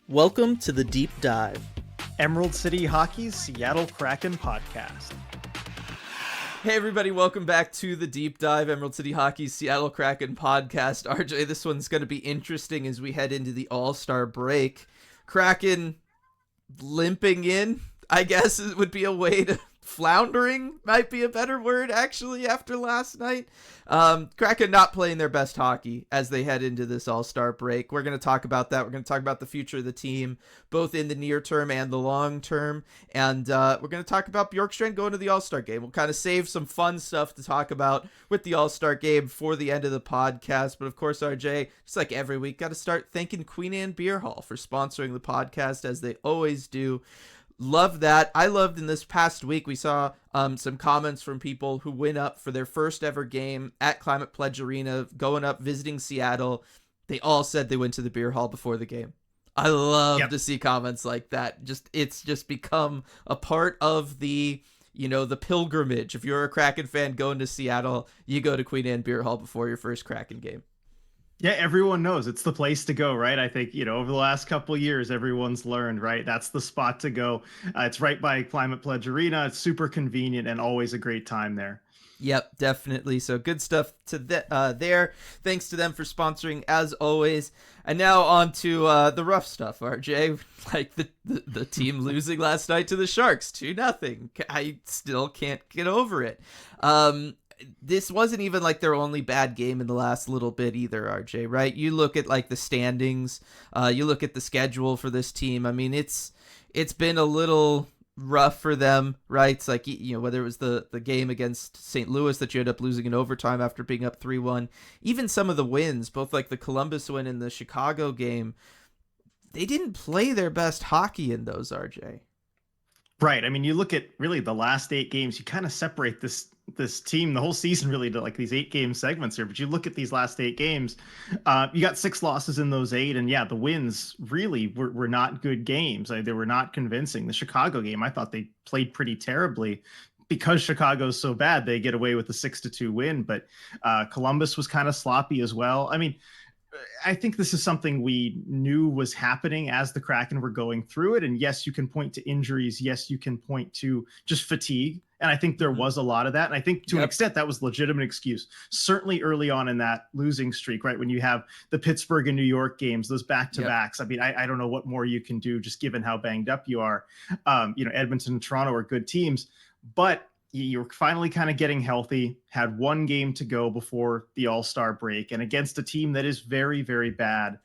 Welcome to the Deep Dive, Emerald City Hockey's Seattle Kraken podcast. Hey everybody, welcome back to the Deep Dive, Emerald City Hockey's Seattle Kraken podcast. RJ, this one's going to be interesting as we head into the All-Star break. Kraken limping in, I guess it would be a way to... Floundering might be a better word, actually, after last night. Kraken not playing their best hockey as they head into this All-Star break. We're going to talk about that. We're going to talk about the future of the team, both in the near term and the long term. And we're going to talk about Bjorkstand going to the All-Star game. We'll kind of save some fun stuff to talk about with the All-Star game for the end of the podcast. But of course, RJ, just like every week, got to start thanking Queen Anne Beer Hall for sponsoring the podcast, as they always do. Love that. I loved in this past week, we saw some comments from people who went up for their first ever game at Climate Pledge Arena, going up, visiting Seattle. They all said they went to the beer hall before the game. I love to see comments like that. It's just become a part of the pilgrimage. If you're a Kraken fan going to Seattle, you go to Queen Anne Beer Hall before your first Kraken game. Yeah, everyone knows it's the place to go, right? I think, over the last couple of years, everyone's learned, right? That's the spot to go. It's right by Climate Pledge Arena. It's super convenient and always a great time there. Yep, definitely. So good stuff to there. Thanks to them for sponsoring, as always. And now on to the rough stuff, RJ. Like the team losing last night to the Sharks, 2-0. I still can't get over it. This wasn't even like their only bad game in the last little bit either, RJ, right? You look at like the standings, you look at the schedule for this team. I mean, it's been a little rough for them, right? It's like, whether it was the game against St. Louis that you end up losing in overtime after being up 3-1, even some of the wins, both like the Columbus win and the Chicago game, they didn't play their best hockey in those, RJ. Right. I mean, you look at really the last 8 games, you kind of separate this team, the whole season, really, to like these 8-game segments here. But you look at these last 8 games, you got 6 losses in those 8. And yeah, the wins really were not good games. They were not convincing. The Chicago game, I thought they played pretty terribly. Because Chicago's so bad, they get away with a 6-2 win. But Columbus was kind of sloppy as well. I mean, I think this is something we knew was happening as the Kraken were going through it. And yes, you can point to injuries. Yes, you can point to just fatigue. And I think there was a lot of that. And I think to an extent that was a legitimate excuse. Certainly early on in that losing streak, right? When you have the Pittsburgh and New York games, those back-to-backs. I mean, I don't know what more you can do just given how banged up you are. Edmonton and Toronto are good teams. But you're finally kind of getting healthy, had 1 game to go before the All-Star break, and against a team that is very, very bad.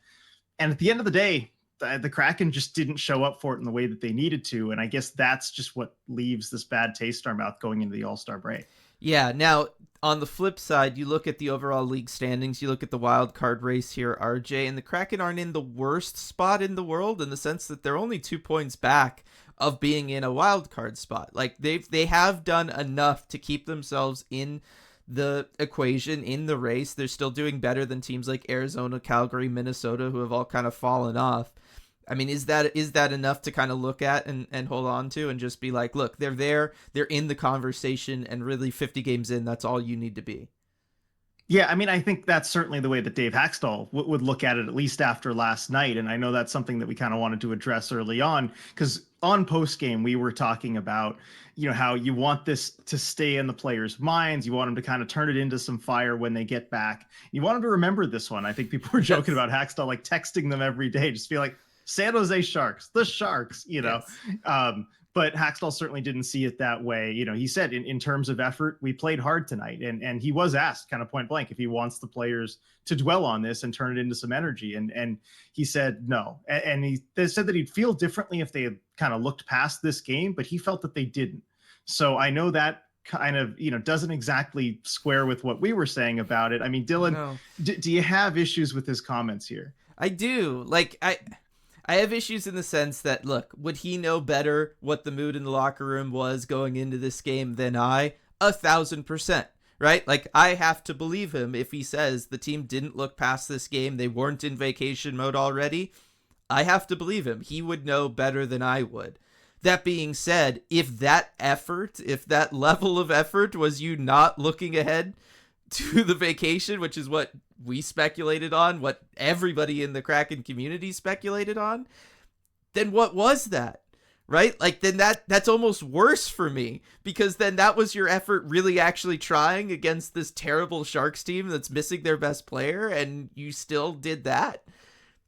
And at the end of the day, the Kraken just didn't show up for it in the way that they needed to. And I guess that's just what leaves this bad taste in our mouth going into the All-Star break. Yeah. Now, on the flip side, you look at the overall league standings, you look at the wild card race here, RJ, and the Kraken aren't in the worst spot in the world in the sense that they're only 2 points back of being in a wild card spot. Like they have done enough to keep themselves in the equation, in the race. They're still doing better than teams like Arizona, Calgary, Minnesota, who have all kind of fallen off. I mean, is that enough to kind of look at and hold on to and just be like, look, they're there, they're in the conversation, and really 50 games in, that's all you need to be? Yeah, I mean, I think that's certainly the way that Dave Hakstol would look at it, at least after last night. And I know that's something that we kind of wanted to address early on, because on postgame, we were talking about, how you want this to stay in the players' minds. You want them to kind of turn it into some fire when they get back. You want them to remember this one. I think people were joking about Hakstol, like texting them every day, just feel like San Jose Sharks, the Sharks, Yes. But Hakstol certainly didn't see it that way. He said in terms of effort, we played hard tonight. And he was asked kind of point blank if he wants the players to dwell on this and turn it into some energy. And he said no. And they said that he'd feel differently if they had kind of looked past this game, but he felt that they didn't. So I know that kind of, doesn't exactly square with what we were saying about it. I mean, Dylan, No. Do you have issues with his comments here? I do. I have issues in the sense that, look, would he know better what the mood in the locker room was going into this game than I? 1,000%, right? Like, I have to believe him if he says the team didn't look past this game, they weren't in vacation mode already. I have to believe him. He would know better than I would. That being said, if that level of effort was you not looking ahead to the vacation, which is what we speculated on, what everybody in the Kraken community speculated on, then what was that? Right? Like, then that's almost worse for me, because then that was your effort really actually trying against this terrible Sharks team that's missing their best player, and you still did that.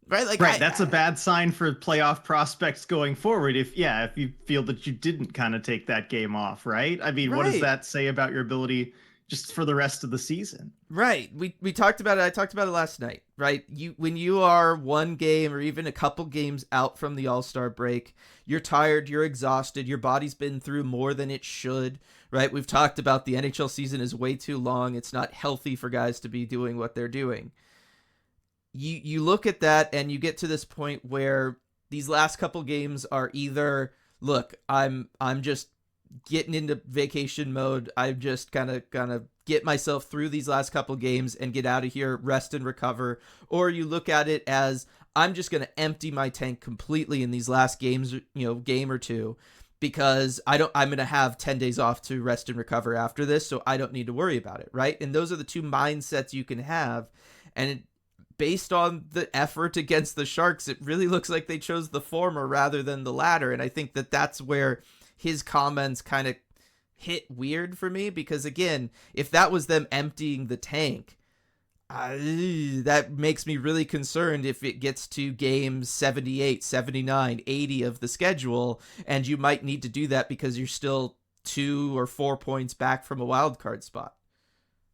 Right? Like, right. That's a bad sign for playoff prospects going forward. If you feel that you didn't kind of take that game off, right? I mean, what does that say about your ability just for the rest of the season? Right. We talked about it. I talked about it last night, right? When you are one game or even a couple games out from the All-Star break, you're tired, you're exhausted, your body's been through more than it should, right? We've talked about the NHL season is way too long. It's not healthy for guys to be doing what they're doing. You look at that and you get to this point where these last couple games are either, look, I'm just getting into vacation mode. I'm just gonna get myself through these last couple games and get out of here, rest and recover. Or you look at it as, I'm just gonna empty my tank completely in these last games, game or two, because I'm gonna have 10 days off to rest and recover after this, so I don't need to worry about it, right? And those are the two mindsets you can have. And based on the effort against the Sharks, it really looks like they chose the former rather than the latter. And I think that that's where his comments kind of hit weird for me, because again, if that was them emptying the tank, that makes me really concerned if it gets to games 78, 79, 80 of the schedule, and you might need to do that because you're still 2 or 4 points back from a wild card spot.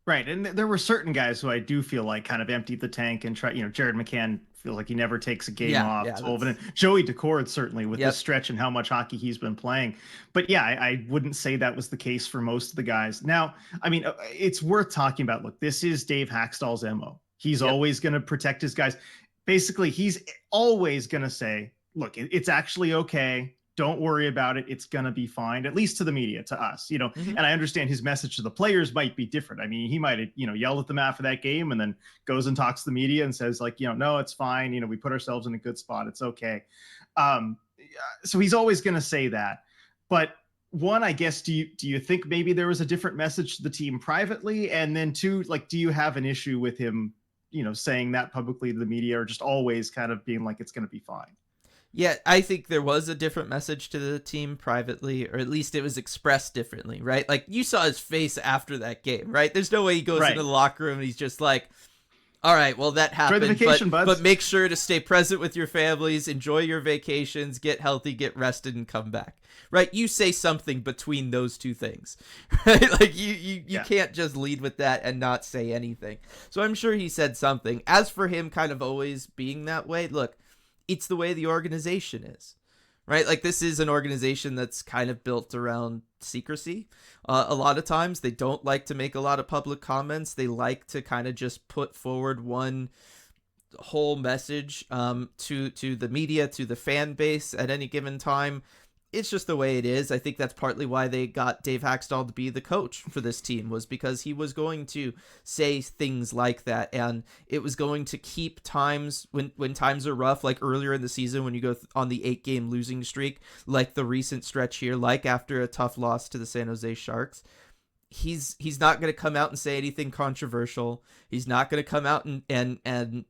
Right. And there were certain guys who I do feel like kind of emptied the tank and try, Jared McCann feels like he never takes a game off. And Joey Decord, certainly, with this stretch and how much hockey he's been playing. But yeah, I wouldn't say that was the case for most of the guys. Now, I mean, it's worth talking about. Look, this is Dave Hakstol's MO. He's always going to protect his guys. Basically, he's always going to say, look, it's actually okay. Don't worry about it. It's going to be fine, at least to the media, to us, and I understand his message to the players might be different. I mean, he might have, yelled at them after that game and then goes and talks to the media and says like, no, it's fine. We put ourselves in a good spot. It's okay. So he's always going to say that. But one, I guess, do you think maybe there was a different message to the team privately? And then two, like, do you have an issue with him, saying that publicly to the media, or just always kind of being like, it's going to be fine? Yeah, I think there was a different message to the team privately, or at least it was expressed differently, right? Like, you saw his face after that game, right? There's no way he goes into the locker room and he's just like, all right, well, that happened, but make sure to stay present with your families, enjoy your vacations, get healthy, get rested, and come back, right? You say something between those two things, right? Like, you can't just lead with that and not say anything. So I'm sure he said something. As for him kind of always being that way, look, it's the way the organization is, right? Like, this is an organization that's kind of built around secrecy. A lot of times they don't like to make a lot of public comments. They like to kind of just put forward one whole message to the media, to the fan base at any given time. It's just the way it is. I think that's partly why they got Dave Hakstol to be the coach for this team, was because he was going to say things like that, and it was going to keep times when times are rough, like earlier in the season when you go on the 8-game losing streak, like the recent stretch here, like after a tough loss to the San Jose Sharks. He's not going to come out and say anything controversial. He's not going to come out and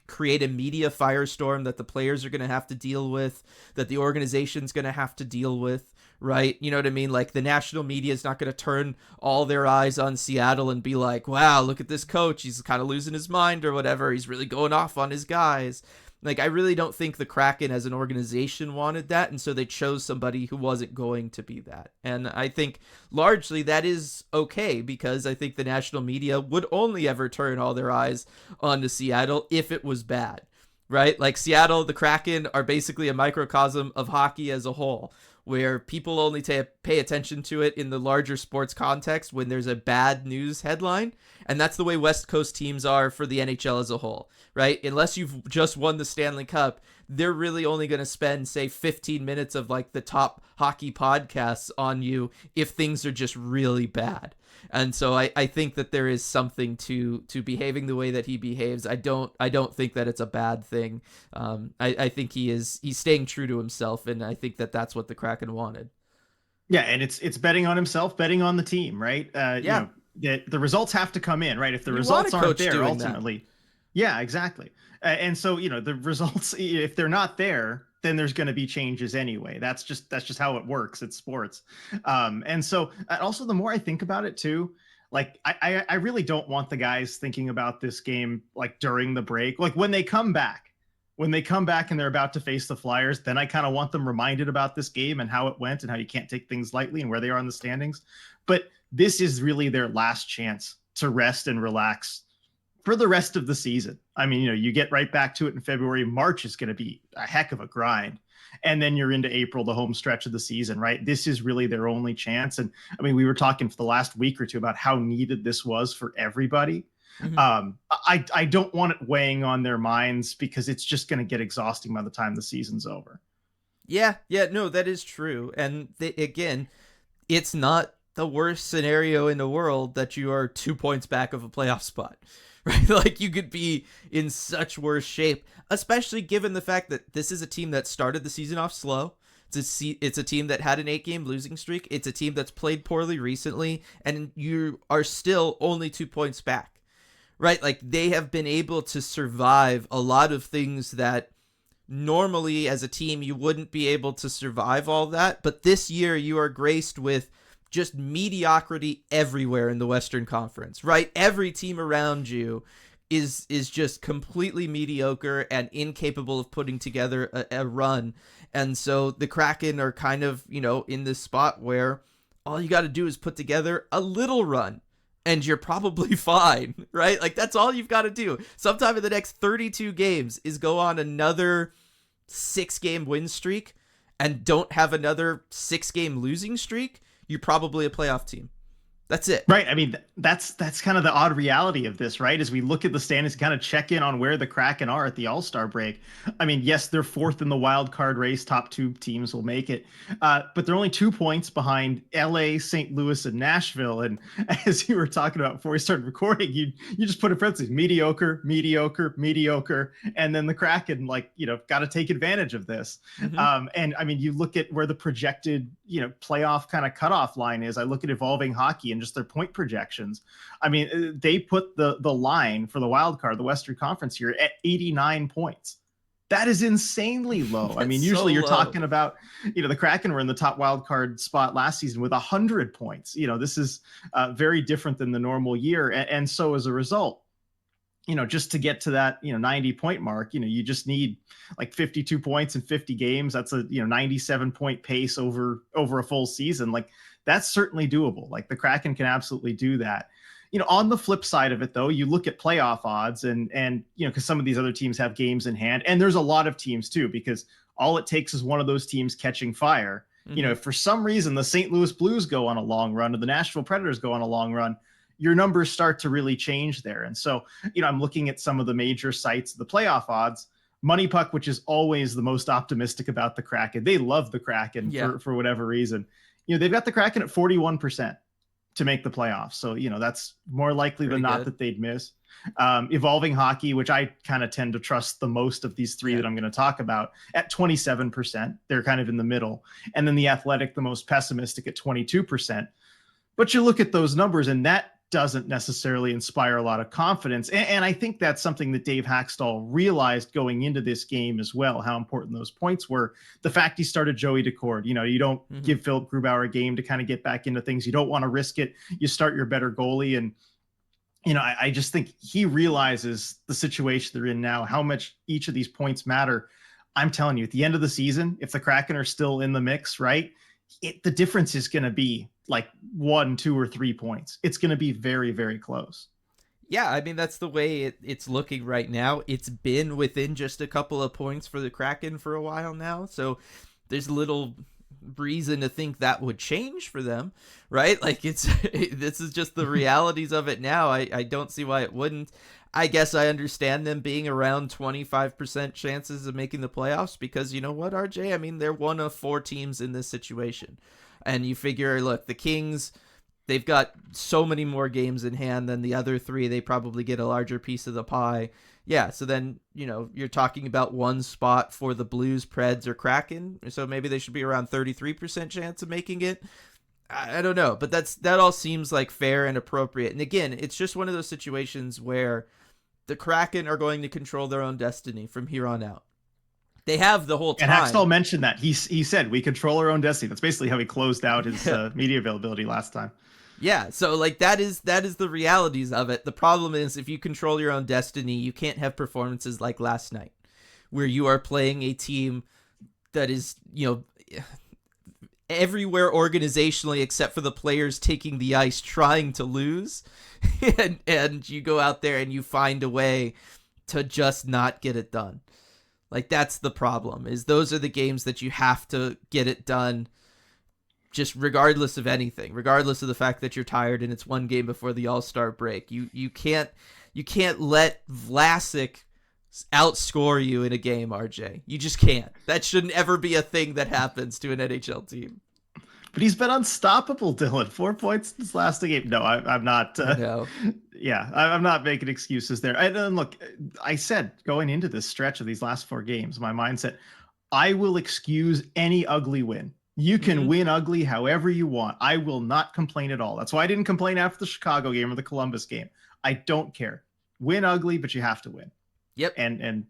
create a media firestorm that the players are going to have to deal with, that the organization's going to have to deal with, right? You know what I mean? Like, the national media is not going to turn all their eyes on Seattle and be like, wow, look at this coach. He's kind of losing his mind or whatever. He's really going off on his guys. Like, I really don't think the Kraken as an organization wanted that, and so they chose somebody who wasn't going to be that. And I think largely that is okay, because I think the national media would only ever turn all their eyes onto Seattle if it was bad, right? Like, Seattle, the Kraken are basically a microcosm of hockey as a whole, where people only pay attention to it in the larger sports context when there's a bad news headline. And that's the way West Coast teams are for the NHL as a whole, right? Unless you've just won the Stanley Cup, they're really only going to spend, say, 15 minutes of like the top hockey podcasts on you if things are just really bad. And so I think that there is something to behaving the way that he behaves. I don't think that it's a bad thing. I think he's staying true to himself, and I think that that's what the Kraken wanted. Yeah, and it's betting on himself, betting on the team, right? The results have to come in, right? If the results aren't there, ultimately. That. Yeah, exactly. And so, the results, if they're not there, then there's going to be changes anyway. That's just how it works. It's sports. And so also the more I think about it too, like I really don't want the guys thinking about this game like during the break, like when they come back and they're about to face the Flyers, then I kind of want them reminded about this game and how it went and how you can't take things lightly and where they are in the standings. But this is really their last chance to rest and relax for the rest of the season. I mean, you get right back to it in February. March is going to be a heck of a grind. And then you're into April, the home stretch of the season, right? This is really their only chance. And I mean, we were talking for the last week or two about how needed this was for everybody. Mm-hmm. I don't want it weighing on their minds because it's just going to get exhausting by the time the season's over. Yeah, no, that is true. And again, it's not the worst scenario in the world that you are 2 points back of a playoff spot, right? Like you could be in such worse shape, especially given the fact that this is a team that started the season off slow. It's a team that had an 8-game losing streak. It's a team that's played poorly recently, and you are still only 2 points back, right? Like they have been able to survive a lot of things that normally as a team you wouldn't be able to survive all that. But this year you are graced with just mediocrity everywhere in the Western Conference, right? Every team around you is just completely mediocre and incapable of putting together a run. And so the Kraken are kind of, in this spot where all you got to do is put together a little run and you're probably fine, right? Like that's all you've got to do. Sometime in the next 32 games is go on another 6-game win streak and don't have another 6-game losing streak. You're probably a playoff team. That's it. Right. I mean, that's kind of the odd reality of this, right? As we look at the standings, kind of check in on where the Kraken are at the All-Star break. I mean, yes, they're fourth in the wild card race. Top 2 teams will make it. But they're only 2 points behind LA, St. Louis, and Nashville. And as you were talking about before we started recording, you just put in parentheses, mediocre, mediocre, mediocre. And then the Kraken, got to take advantage of this. Mm-hmm. And I mean, you look at where the projected, playoff kind of cutoff line is. I look at Evolving Hockey and just their point projections. I mean, they put the line for the wild card, the Western Conference here at 89 points. That is insanely low. I mean, usually you're talking about, the Kraken were in the top wild card spot last season with 100 points. This is very different than the normal year. And so as a result, just to get to that, 90 point mark, you just need like 52 points in 50 games. That's a, 97 point pace over a full season. Like that's certainly doable. Like the Kraken can absolutely do that. On the flip side of it though, you look at playoff odds and, cause some of these other teams have games in hand, and there's a lot of teams too, because all it takes is one of those teams catching fire. Mm-hmm. If for some reason the St. Louis Blues go on a long run or the Nashville Predators go on a long run, your numbers start to really change there. And so, I'm looking at some of the major sites, the playoff odds, Money Puck, which is always the most optimistic about the Kraken. They love the Kraken for whatever reason. They've got the Kraken at 41% to make the playoffs. So, that's more likely than not that they'd miss. Evolving Hockey, which I kind of tend to trust the most of these three that I'm going to talk about, at 27%. They're kind of in the middle. And then the Athletic, the most pessimistic, at 22%. But you look at those numbers and that doesn't necessarily inspire a lot of confidence. And I think that's something that Dave Hakstol realized going into this game as well, how important those points were. The fact he started Joey Decord, you don't give Philip Grubauer a game to kind of get back into things. You don't want to risk it. You start your better goalie. And, I just think he realizes the situation they're in now, how much each of these points matter. I'm telling you, at the end of the season, if the Kraken are still in the mix, right, the difference is going to be like 1, 2, or 3 points. It's going to be very, very close. Yeah, I mean, that's the way it's looking right now. It's been within just a couple of points for the Kraken for a while now. So there's little reason to think that would change for them, right? Like this is just the realities of it now. I don't see why it wouldn't. I guess I understand them being around 25% chances of making the playoffs because you know what, RJ? I mean, they're one of 4 teams in this situation. And you figure, look, the Kings, they've got so many more games in hand than the other 3. They probably get a larger piece of the pie. Yeah, so then, you're talking about one spot for the Blues, Preds, or Kraken. So maybe they should be around 33% chance of making it. I don't know, but that all seems like fair and appropriate. And again, it's just one of those situations where the Kraken are going to control their own destiny from here on out. They have the whole time. And Hakstol mentioned that. He said, we control our own destiny. That's basically how he closed out his media availability last time. Yeah, so like that is the realities of it. The problem is if you control your own destiny, you can't have performances like last night where you are playing a team that is, everywhere organizationally except for the players taking the ice trying to lose and you go out there and you find a way to just not get it done. Like that's the problem, is those are the games that you have to get it done just regardless of anything, regardless of the fact that you're tired and it's one game before the All-Star break. You can't let Vlasic outscore you in a game, RJ. You just can't. That shouldn't ever be a thing that happens to an NHL team. But he's been unstoppable, Dylan. 4 points this last game. No, I'm not. No. Yeah, I'm not making excuses there. And look, I said going into this stretch of these last 4 games, my mindset, I will excuse any ugly win. You can win ugly however you want. I will not complain at all. That's why I didn't complain after the Chicago game or the Columbus game. I don't care. Win ugly, but you have to win. Yep. And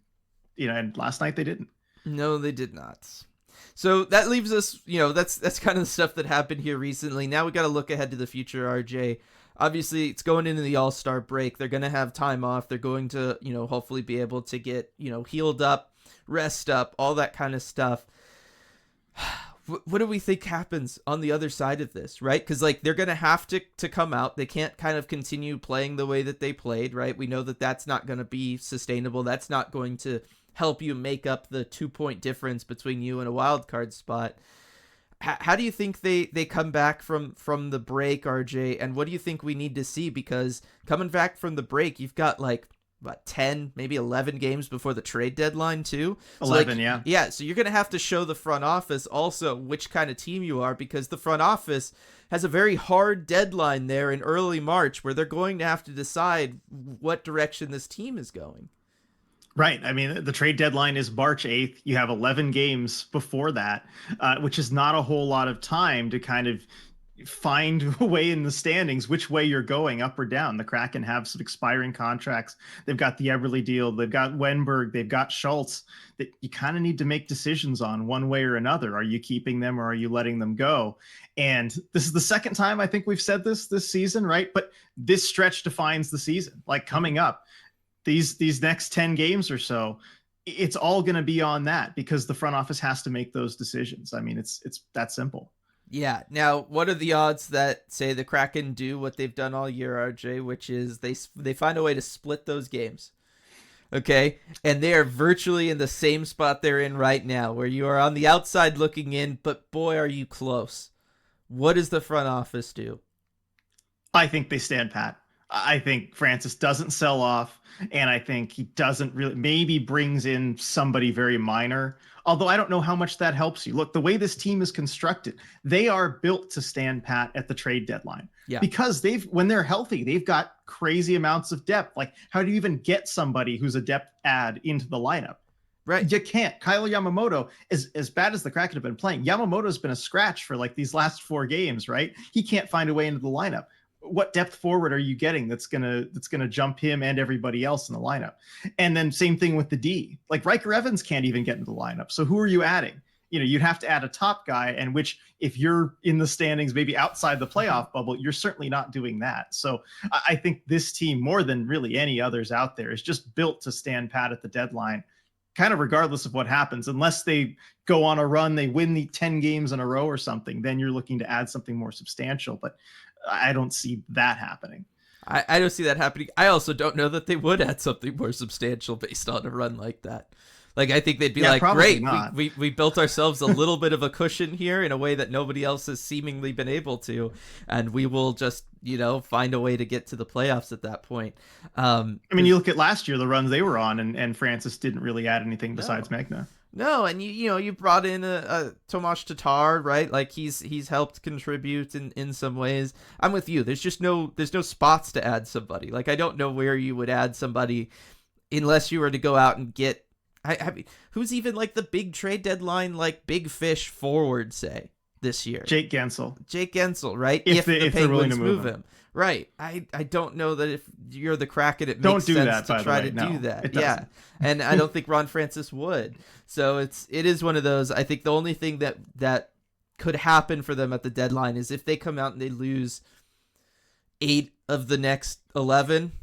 last night they didn't. No, they did not. So that leaves us, that's kind of the stuff that happened here recently. Now we got to look ahead to the future, RJ. Obviously, it's going into the All-Star break. They're going to have time off. They're going to, hopefully be able to get, healed up, rest up, all that kind of stuff. What do we think happens on the other side of this, right? Because, they're going to have to come out. They can't kind of continue playing the way that they played, right? We know that that's not going to be sustainable. That's not going to help you make up the 2-point difference between you and a wild card spot. How do you think they come back from the break, RJ? And what do you think we need to see? Because coming back from the break, you've got 10, maybe 11 games before the trade deadline too. 11, yeah. Yeah, so you're going to have to show the front office also which kind of team you are, because the front office has a very hard deadline there in early March where they're going to have to decide what direction this team is going. Right. I mean, the trade deadline is March 8th. You have 11 games before that, which is not a whole lot of time to kind of find a way in the standings, which way you're going, up or down. The Kraken have some expiring contracts. They've got the Eberle deal. They've got Wenberg. They've got Schultz that you kind of need to make decisions on one way or another. Are you keeping them or are you letting them go? And this is the second time I think we've said this season, right? But this stretch defines the season. Coming up, these next 10 games or so, it's all going to be on that because the front office has to make those decisions. I mean, it's that simple. Yeah. Now, what are the odds that, say, the Kraken do what they've done all year, RJ, which is they find a way to split those games? Okay. And they are virtually in the same spot they're in right now, where you are on the outside looking in, but boy, are you close. What does the front office do? I think they stand pat. I think Francis doesn't sell off, and I think he doesn't really, maybe brings in somebody very minor, although I don't know how much that helps you. Look, the way this team is constructed, they are built to stand pat at the trade deadline. Yeah. Because when they're healthy, they've got crazy amounts of depth. How do you even get somebody who's a depth add into the lineup? Right. You can't. Kyle Yamamoto, as bad as the Kraken have been playing, Yamamoto's been a scratch for these last 4 games, right? He can't find a way into the lineup. What depth forward are you getting that's gonna jump him and everybody else in the lineup? And then same thing with the D. Riker Evans can't even get into the lineup. So who are you adding? You'd have to add a top guy, and which, if you're in the standings, maybe outside the playoff bubble, you're certainly not doing that. So I think this team, more than really any others out there, is just built to stand pat at the deadline, kind of regardless of what happens, unless they go on a run, they win the 10 games in a row or something, then you're looking to add something more substantial. But I don't see that happening. I don't see that happening. I also don't know that they would add something more substantial based on a run like that. I think they'd be great, we built ourselves a little bit of a cushion here in a way that nobody else has seemingly been able to, and we will just, find a way to get to the playoffs at that point. I mean, you look at last year, the runs they were on, and Francis didn't really add anything besides Magna. No, and you brought in a Tomas Tatar, right? He's helped contribute in some ways. I'm with you. There's no spots to add somebody. I don't know where you would add somebody unless you were to go out and get. I mean, who's even the big trade deadline big fish forward, say? this year? Jake Gensel. Jake Gensel, right? If they're willing to move him. Right. I don't know that if you're the Kraken, it Don't makes do sense that, to by try the way. to No, do that. it Yeah. doesn't. And I don't think Ron Francis would. So it is one of those. I think the only thing that could happen for them at the deadline is if they come out and they lose 8 of the next 11.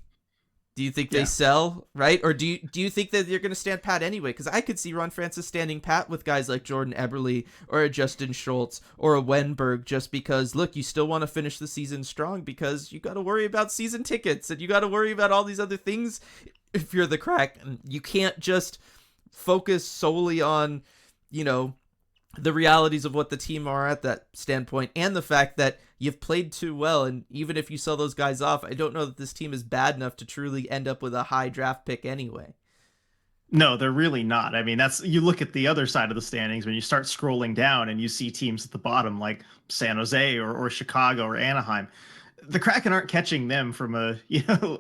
Do you think they sell, right? Or do you think that you're going to stand pat anyway? Because I could see Ron Francis standing pat with guys like Jordan Eberle or a Justin Schultz or a Wenberg, just because, look, you still want to finish the season strong because you got to worry about season tickets and you got to worry about all these other things if you're the Kraken. You can't just focus solely on, the realities of what the team are at that standpoint, and the fact that you've played too well. And even if you sell those guys off, I don't know that this team is bad enough to truly end up with a high draft pick anyway. No, they're really not. I mean, you look at the other side of the standings when you start scrolling down and you see teams at the bottom like San Jose or Chicago or Anaheim. The Kraken aren't catching them from a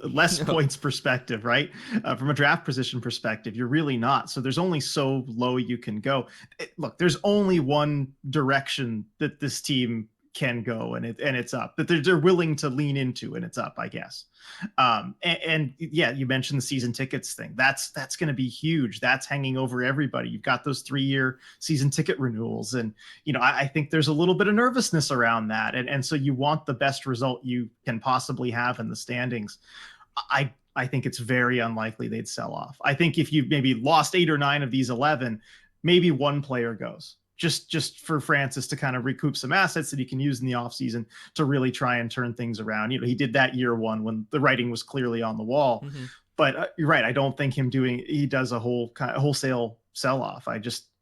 less points perspective, right? From a draft position perspective, you're really not. So there's only so low you can go. Look, there's only one direction that this team can go, and it's up. That they're willing to lean into, and it's up, I guess. And yeah, you mentioned the season tickets thing. That's going to be huge. That's hanging over everybody. You've got those 3-year season ticket renewals, and I think there's a little bit of nervousness around that, and so you want the best result you can possibly have in the standings. I think it's very unlikely they'd sell off. I think if you maybe lost 8 or 9 of these 11, maybe one player goes. Just for Francis to kind of recoup some assets that he can use in the offseason to really try and turn things around. He did that year one when the writing was clearly on the wall. Mm-hmm. But you're right. I don't think he does a wholesale sell-off.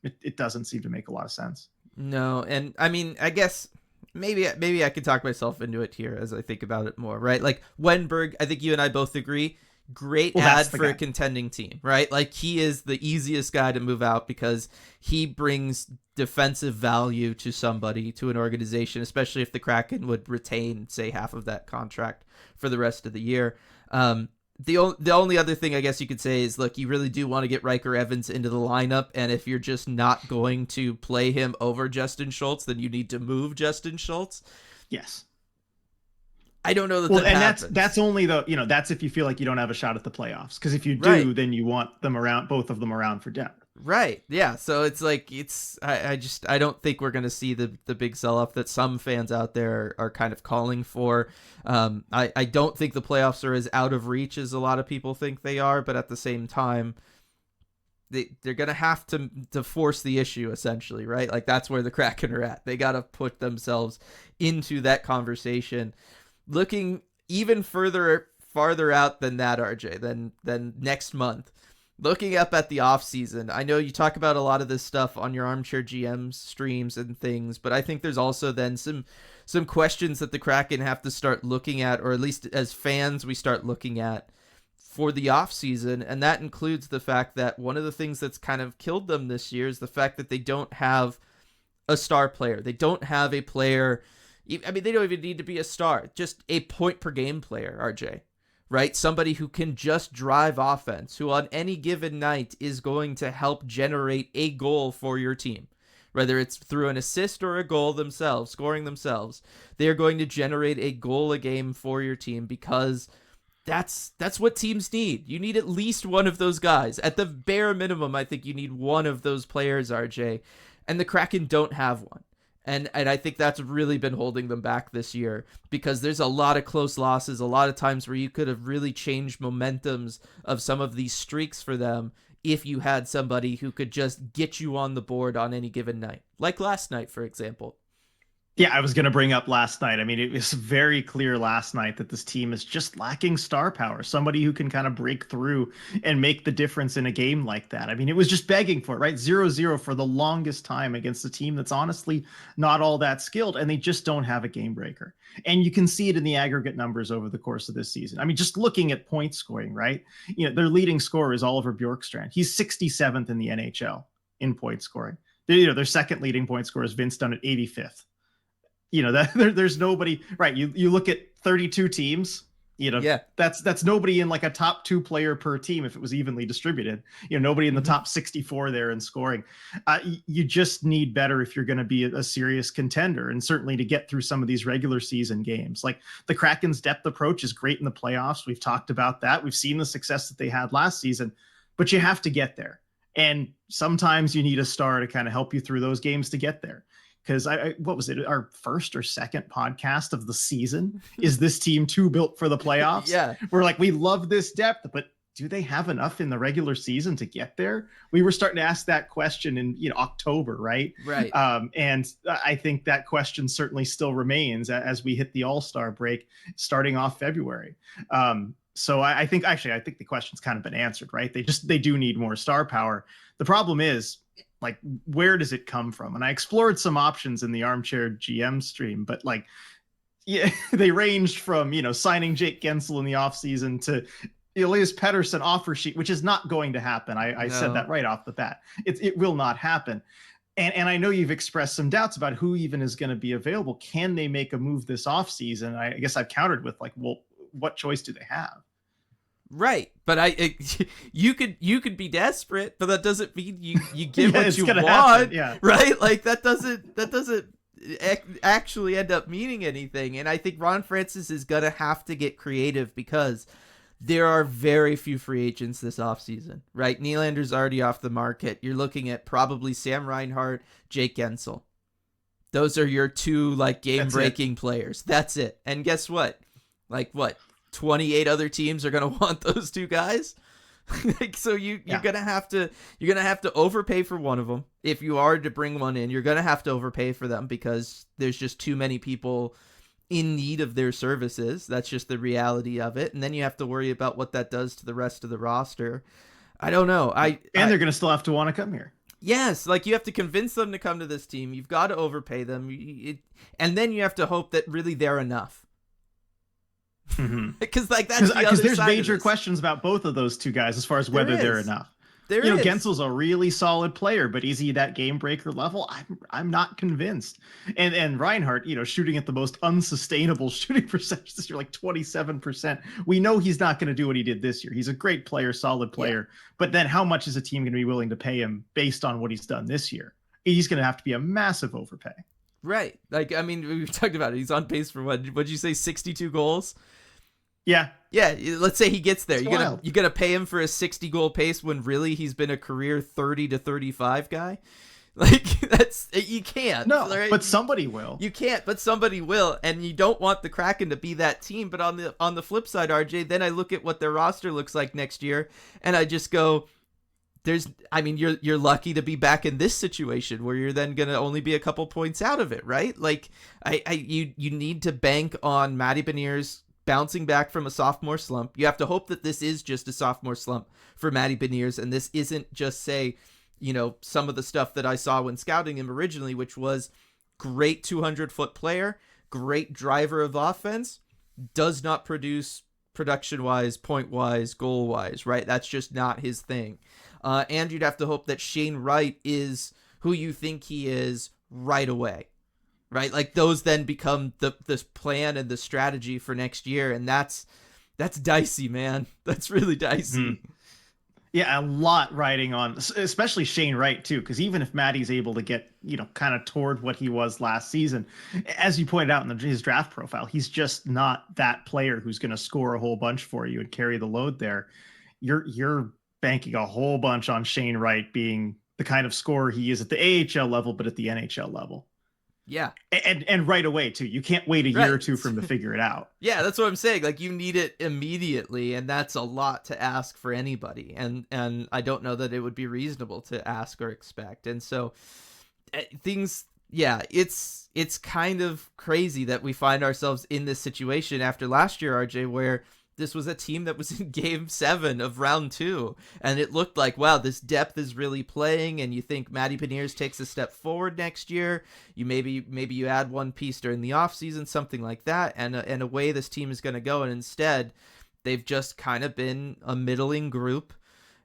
It doesn't seem to make a lot of sense. No, and I mean, I guess maybe I could talk myself into it here as I think about it more, right? Like Wenberg, I think you and I both agree, great ad for a contending team, right? Like he is the easiest guy to move out because he brings defensive value to somebody, to an organization, especially if the Kraken would retain, say, half of that contract for the rest of the year. The only other thing I guess you could say is, look, you really do want to get Riker Evans into the lineup, and if you're just not going to play him over Justin Schultz, then you need to move Justin Schultz. Yes. I don't know that happens. That's only that's if you feel like you don't have a shot at the playoffs. Because if you do, then you want them around, both of them around for depth. Right. Yeah. So it's like I don't think we're going to see the big sell-off that some fans out there are kind of calling for. I don't think the playoffs are as out of reach as a lot of people think they are, but at the same time, they're going to have to force the issue, essentially, right? Like that's where the Kraken are at. They got to put themselves into that conversation. Looking even farther out than that, RJ, than next month, looking up at the off season. I know you talk about a lot of this stuff on your Armchair GM streams and things, but I think there's also then some questions that the Kraken have to start looking at, or at least as fans we start looking at for the off season, and that includes the fact that one of the things that's kind of killed them this year is the fact that they don't have a star player. They don't have a player. I mean, they don't even need to be a star, just a point per game player, RJ, right? Somebody who can just drive offense, who on any given night is going to help generate a goal for your team. Whether it's through an assist or a goal themselves, scoring themselves, they are going to generate a goal a game for your team because that's what teams need. You need at least one of those guys. At the bare minimum, I think you need one of those players, RJ, and the Kraken don't have one. And I think that's really been holding them back this year because there's a lot of close losses, a lot of times where you could have really changed momentums of some of these streaks for them if you had somebody who could just get you on the board on any given night. Like last night, for example. Yeah, I was going to bring up last night. I mean, it was very clear last night that this team is just lacking star power, somebody who can kind of break through and make the difference in a game like that. I mean, it was just begging for it, right? 0-0 for the longest time against a team that's honestly not all that skilled, and they just don't have a game breaker. And you can see it in the aggregate numbers over the course of this season. I mean, just looking at point scoring, right? Their leading scorer is Oliver Bjorkstrand. He's 67th in the NHL in point scoring. Their second leading point scorer is Vince Dunn at 85th. That there's nobody, right? You look at 32 teams, Yeah. That's nobody in like a top 2 player per team if it was evenly distributed. Nobody in the top 64 there in scoring. You just need better if you're going to be a serious contender, and certainly to get through some of these regular season games. Like the Kraken's depth approach is great in the playoffs. We've talked about that. We've seen the success that they had last season, but you have to get there. And sometimes you need a star to kind of help you through those games to get there. Because what was it? Our first or second podcast of the season is this team too built for the playoffs? Yeah. We're like, we love this depth, but do they have enough in the regular season to get there? We were starting to ask that question in October, right? Right. And I think that question certainly still remains as we hit the All-Star break starting off February. So I think the question's kind of been answered, right? They do need more star power. The problem is, like, where does it come from? And I explored some options in the Armchair GM stream, but like, yeah, they ranged from, signing Jake Gensel in the offseason to Elias Pettersson offer sheet, which is not going to happen. I said that right off the bat. It will not happen. And I know you've expressed some doubts about who even is going to be available. Can they make a move this offseason? I guess I've countered with like, well, what choice do they have? Right, but you could be desperate, but that doesn't mean you get what you want. Yeah. Right, like that doesn't actually end up meaning anything. And I think Ron Francis is gonna have to get creative because there are very few free agents this offseason. Right, Nylander's already off the market. You're looking at probably Sam Reinhart, Jake Gensel. Those are your two like game-breaking players. That's it. And guess what? Like what? 28 other teams are going to want those two guys. So you're going to have to overpay for one of them. If you are to bring one in, you're going to have to overpay for them because there's just too many people in need of their services. That's just the reality of it. And then you have to worry about what that does to the rest of the roster. I don't know. They're going to still have to want to come here. Yes, like you have to convince them to come to this team. You've got to overpay them. And then you have to hope that really they're enough. Because like that's because there's major questions about both of those two guys as far as whether they're enough. Gensel's a really solid player, but is he that game breaker level? I'm not convinced. And Reinhart, shooting at the most unsustainable shooting percentage this year, like 27%. We know he's not going to do what he did this year. He's a great player, solid player. Yeah. But then how much is a team going to be willing to pay him based on what he's done this year? He's going to have to be a massive overpay. Right. Like, I mean, we've talked about it. He's on pace for what'd you say, 62 goals? Yeah. Yeah, let's say he gets there. You're gonna pay him for a 60 goal pace when really he's been a career 30 to 35 guy. Like you can't. No, right? But somebody will. You can't, but somebody will, and you don't want the Kraken to be that team. But on the flip side, RJ, then I look at what their roster looks like next year, and I just go, you're lucky to be back in this situation where you're then gonna only be a couple points out of it, right? Like you need to bank on Matty Beniers bouncing back from a sophomore slump. You have to hope that this is just a sophomore slump for Matty Beniers, and this isn't just, say, some of the stuff that I saw when scouting him originally, which was great 200-foot player, great driver of offense, does not produce production-wise, point-wise, goal-wise, right? That's just not his thing. And you'd have to hope that Shane Wright is who you think he is right away. Right, like those then become the plan and the strategy for next year, and that's dicey, man. That's really dicey. Mm-hmm. Yeah, a lot riding on, especially Shane Wright too, because even if Matty's able to get kind of toward what he was last season, as you pointed out in his draft profile, he's just not that player who's going to score a whole bunch for you and carry the load there. You're banking a whole bunch on Shane Wright being the kind of scorer he is at the AHL level, but at the NHL level. Yeah. And right away too. You can't wait a year or two for him to figure it out. Yeah, that's what I'm saying. Like you need it immediately, and that's a lot to ask for anybody. And I don't know that it would be reasonable to ask or expect. And so it's kind of crazy that we find ourselves in this situation after last year, RJ, where this was a team that was in game 7 of round 2. And it looked like, wow, this depth is really playing. And you think Matty Beniers takes a step forward next year. You maybe you add one piece during the offseason, something like that. And away this team is going to go. And instead, they've just kind of been a middling group.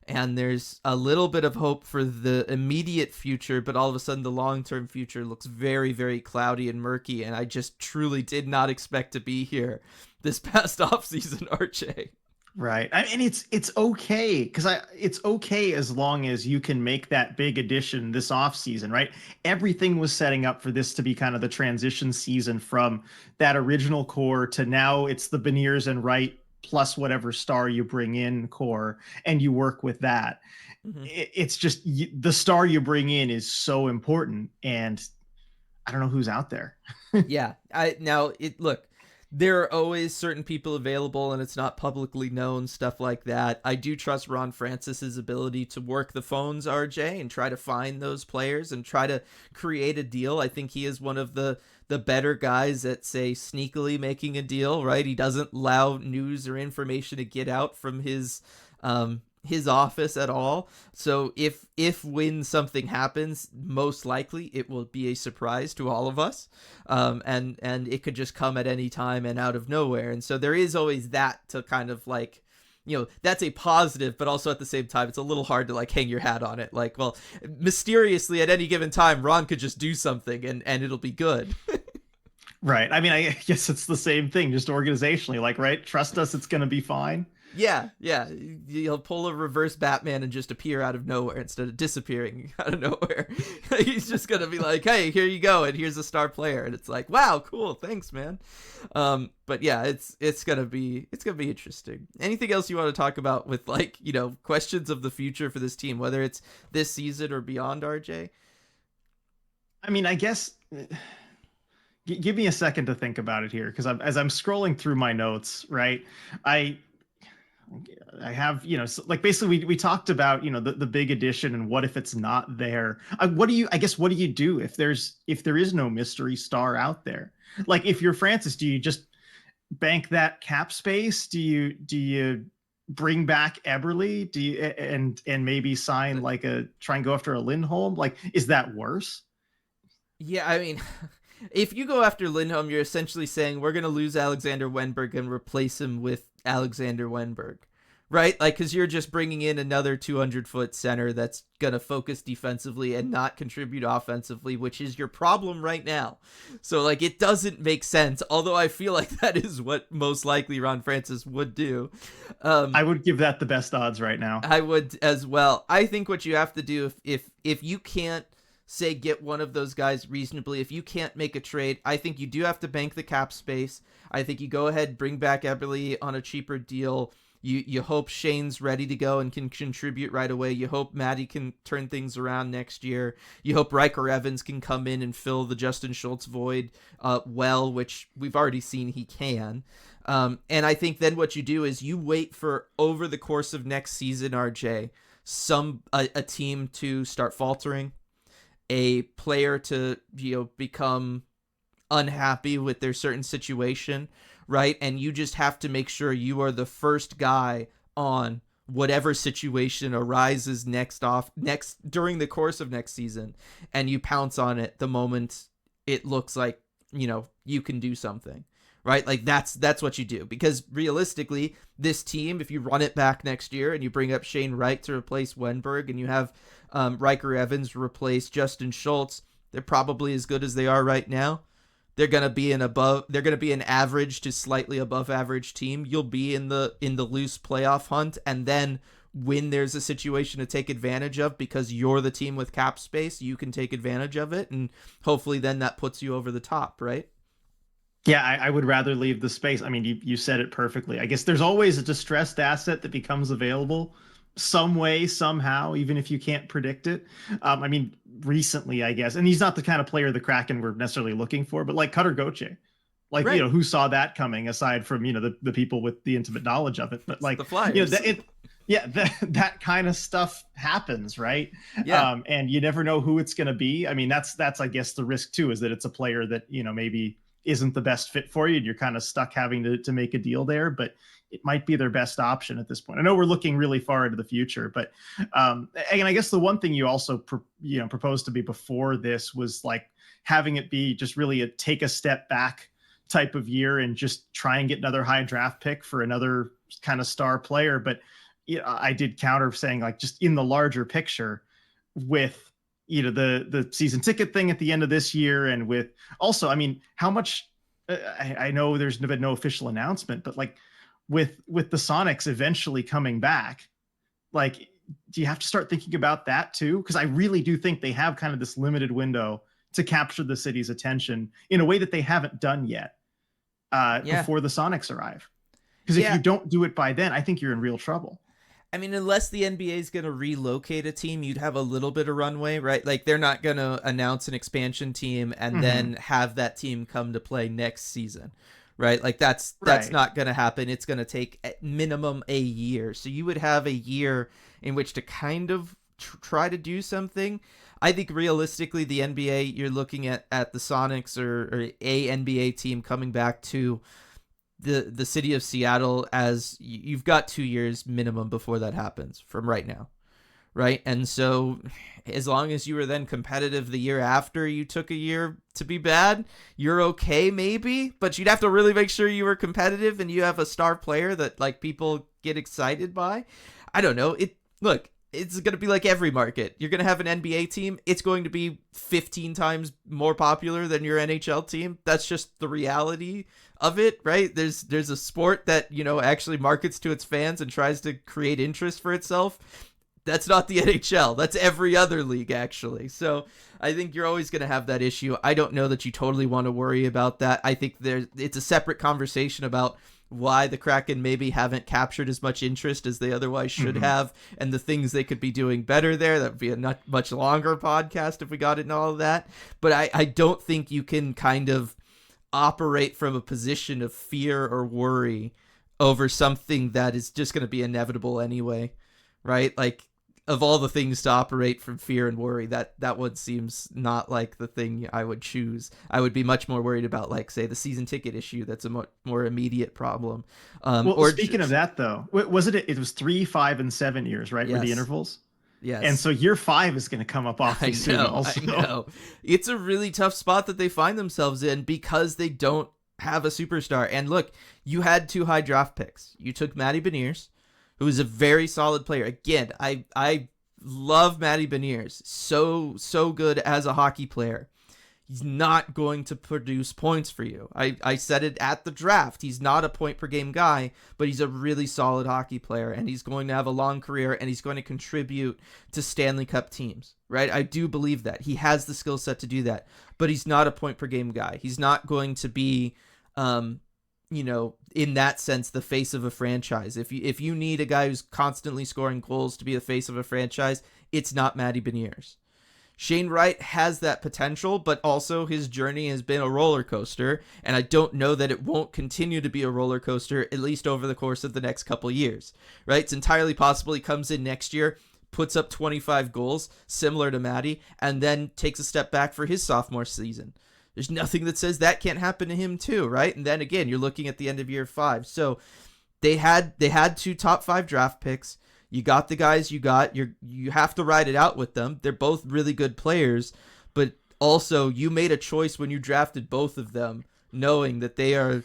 And there's a little bit of hope for the immediate future, but all of a sudden the long-term future looks very, very cloudy and murky. And I just truly did not expect to be here this past offseason, RJ. Right. I mean, it's okay because it's okay as long as you can make that big addition this offseason, right? Everything was setting up for this to be kind of the transition season from that original core to now it's the Beniers and Wright plus whatever star you bring in core, and you work with that. Mm-hmm. It's just the star you bring in is so important, and I don't know who's out there. Yeah. Look, there are always certain people available and it's not publicly known, stuff like that. I do trust Ron Francis's ability to work the phones, RJ, and try to find those players and try to create a deal. I think he is one of the better guys at, say, sneakily making a deal, right? He doesn't allow news or information to get out from his office at all. So if when something happens, most likely it will be a surprise to all of us, and it could just come at any time and out of nowhere. And so there is always that to kind of like, that's a positive, but also at the same time it's a little hard to like hang your hat on it, like, well, mysteriously at any given time Ron could just do something and it'll be good. Right. I mean, I guess it's the same thing, just organizationally, like, right, trust us, it's going to be fine. Yeah. He'll pull a reverse Batman and just appear out of nowhere instead of disappearing out of nowhere. He's just gonna be like, "Hey, here you go, and here's a star player," and it's like, "Wow, cool, thanks, man." But yeah, it's gonna be interesting. Anything else you want to talk about with like questions of the future for this team, whether it's this season or beyond, RJ? I mean, I guess. Give me a second to think about it here, because as I'm scrolling through my notes, right, I have, like basically we talked about, the big addition and what if it's not there. What do you do if there is no mystery star out there? Like if you're Francis, do you just bank that cap space? Do you bring back Eberle? Do you and maybe sign try and go after a Lindholm? Like, is that worse? Yeah, I mean, if you go after Lindholm, you're essentially saying we're going to lose Alexander Wenberg and replace him with Alexander Wenberg, right? Like, because you're just bringing in another 200-foot center that's going to focus defensively and not contribute offensively, which is your problem right now. So, like, it doesn't make sense, although I feel like that is what most likely Ron Francis would do. I would give that the best odds right now. I would as well. I think what you have to do, if you can't, say, get one of those guys reasonably, if you can't make a trade, I think you do have to bank the cap space. I think you go ahead, bring back Eberle on a cheaper deal. You hope Shane's ready to go and can contribute right away. You hope Matty can turn things around next year. You hope Riker Evans can come in and fill the Justin Schultz void well, which we've already seen he can. And I think then what you do is you wait for, over the course of next season, RJ, a team to start faltering, a player to become unhappy with their certain situation, right? And you just have to make sure you are the first guy on whatever situation arises during the course of next season, and you pounce on it the moment it looks like you can do something, right? Like that's what you do, because realistically this team, if you run it back next year and you bring up Shane Wright to replace Wenberg and you have Riker Evans replace Justin Schultz, they're probably as good as they are right now. They're gonna be an average to slightly above average team. You'll be in the loose playoff hunt, and then when there's a situation to take advantage of, because you're the team with cap space, you can take advantage of it, and hopefully then that puts you over the top, right? Yeah, I would rather leave the space. I mean, you said it perfectly. I guess there's always a distressed asset that becomes available some way, somehow, even if you can't predict it. I mean, recently, I guess, and he's not the kind of player the Kraken were necessarily looking for, but like Cutter Gauthier, like, right. Who saw that coming aside from, the people with the intimate knowledge of it, but like, the Flyers. That kind of stuff happens, right? Yeah. And you never know who it's going to be. I mean, that's, I guess the risk too, is that it's a player that, maybe isn't the best fit for you, and you're kind of stuck having to make a deal there, but it might be their best option at this point. I know we're looking really far into the future, but and I guess the one thing you also proposed to me before this was like having it be just really a take a step back type of year and just try and get another high draft pick for another kind of star player. But I did counter saying like just in the larger picture with the season ticket thing at the end of this year, and with also, I mean, how much I know there's been no official announcement, but like with the Sonics eventually coming back, like, do you have to start thinking about that too? Because I really do think they have kind of this limited window to capture the city's attention in a way that they haven't done yet before the Sonics arrive. Because if you don't do it by then, I think you're in real trouble. I mean, unless the NBA is going to relocate a team, you'd have a little bit of runway, right? Like, they're not going to announce an expansion team and then have that team come to play next season, right? Like, that's not going to happen. It's going to take at minimum a year. So you would have a year in which to kind of try to do something. I think realistically, the NBA, you're looking at the Sonics or a NBA team coming back to the city of Seattle, as you've got 2 years minimum before that happens from right now, right? And so as long as you were then competitive the year after you took a year to be bad, you're okay maybe, but you'd have to really make sure you were competitive and you have a star player that like people get excited by. I don't know. It's going to be like every market. You're going to have an NBA team. It's going to be 15 times more popular than your NHL team. That's just the reality of it, right? There's a sport that, actually markets to its fans and tries to create interest for itself. That's not the NHL. That's every other league, actually. So I think you're always going to have that issue. I don't know that you totally want to worry about that. I think it's a separate conversation about why the Kraken maybe haven't captured as much interest as they otherwise should have, and the things they could be doing better there. That would be a not much longer podcast if we got into all of that. But I don't think you can kind of operate from a position of fear or worry over something that is just going to be inevitable anyway, right? Like, of all the things to operate from fear and worry, that one seems not like the thing I would choose. I would be much more worried about, like, say, the season ticket issue. That's a more immediate problem. Speaking of that, though, was it was 3, 5, and 7 years, right? Yes. Were the intervals? Yes. And so year 5 is going to come up awfully soon also. I know. It's a really tough spot that they find themselves in because they don't have a superstar. And look, you had 2 high draft picks. You took Matty Beniers, who is a very solid player. Again, I love Matty Beniers. So good as a hockey player. He's not going to produce points for you. I said it at the draft. He's not a point per game guy, but he's a really solid hockey player, and he's going to have a long career, and he's going to contribute to Stanley Cup teams, right? I do believe that. He has the skill set to do that, but he's not a point per game guy. He's not going to be in that sense, the face of a franchise. If you need a guy who's constantly scoring goals to be the face of a franchise, it's not Matty Beniers. Shane Wright has that potential, but also his journey has been a roller coaster, and I don't know that it won't continue to be a roller coaster, at least over the course of the next couple years, right? It's entirely possible he comes in next year, puts up 25 goals, similar to Matty, and then takes a step back for his sophomore season. There's nothing that says that can't happen to him too, right? And then again, you're looking at the end of year 5. So they had 2 top 5 draft picks. You got the guys you got. You have to ride it out with them. They're both really good players, but also you made a choice when you drafted both of them, knowing that they are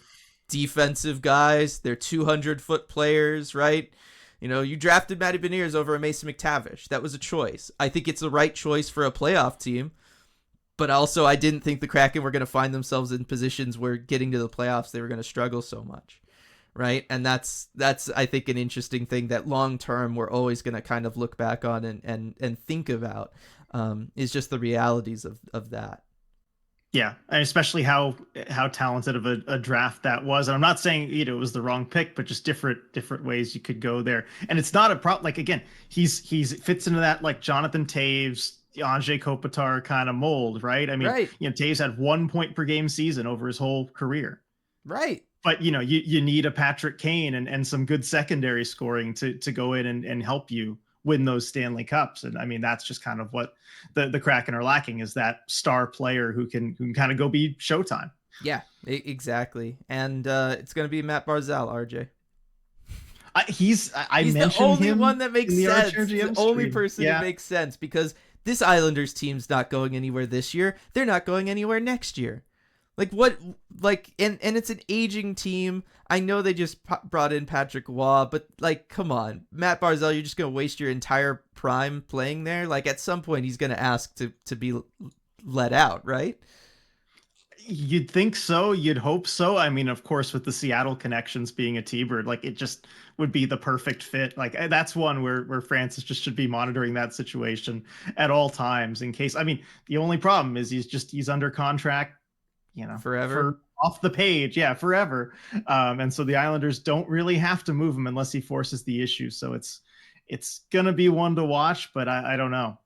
defensive guys. They're 200-foot players, right? You drafted Matty Beniers over a Mason McTavish. That was a choice. I think it's the right choice for a playoff team. But also, I didn't think the Kraken were going to find themselves in positions where getting to the playoffs, they were going to struggle so much, right? And that's I think, an interesting thing that long-term we're always going to kind of look back on and think about, is just the realities of that. Yeah, and especially how talented of a draft that was. And I'm not saying it was the wrong pick, but just different ways you could go there. And it's not a problem. Like, again, he's fits into that like Jonathan Toews, Anze Kopitar kind of mold, right? I mean, right. Toews had 1 point per game season over his whole career. Right. But, you need a Patrick Kane and some good secondary scoring to go in and help you win those Stanley Cups. And I mean, that's just kind of what the Kraken are lacking, is that star player who can kind of go be Showtime. Yeah, exactly. And it's going to be Matt Barzal, RJ. He's the only one that makes sense. The only person that makes sense, because this Islanders team's not going anywhere this year. They're not going anywhere next year. Like what? Like and it's an aging team. I know they just brought in Patrick Waugh, but like, come on, Matt Barzal, you're just gonna waste your entire prime playing there. Like at some point, he's gonna ask to be let out, right? You'd think so. You'd hope so. I mean, of course, with the Seattle connections being a T-Bird, like it just would be the perfect fit. Like that's one where Francis just should be monitoring that situation at all times in case. I mean, the only problem is he's under contract, Forever. for off the page, yeah, forever. And so the Islanders don't really have to move him unless he forces the issue. So it's gonna be one to watch, but I don't know.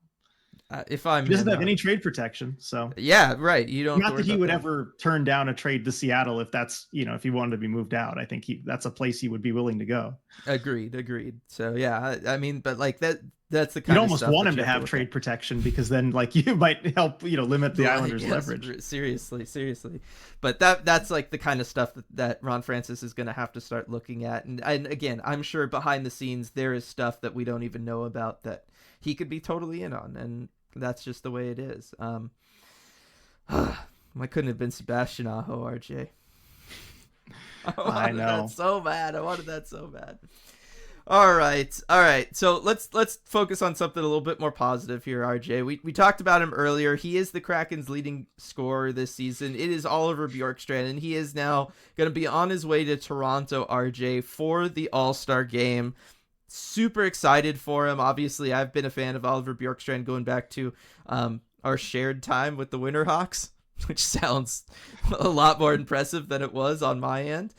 If I'm He doesn't have any trade protection, so yeah, right. You don't. not that he would ever turn down a trade to Seattle if that's if he wanted to be moved out. I think that's a place he would be willing to go. Agreed. So yeah, I mean, but like that's the kind You'd of almost stuff want that him to you have to trade protection because then like you might help limit the Islanders' Yes, leverage. Seriously, but that's like the kind of stuff that Ron Francis is going to have to start looking at, and again, I'm sure behind the scenes there is stuff that we don't even know about that he could be totally in on, and that's just the way it is. I couldn't have been Sebastian Aho, RJ. I know. That so bad. I wanted that so bad. All right. So let's focus on something a little bit more positive here, RJ. We talked about him earlier. He is the Kraken's leading scorer this season. It is Oliver Bjorkstrand, and he is now going to be on his way to Toronto, RJ, for the All-Star Game. Super excited for him. Obviously, I've been a fan of Oliver Bjorkstrand going back to our shared time with the Winterhawks, which sounds a lot more impressive than it was on my end.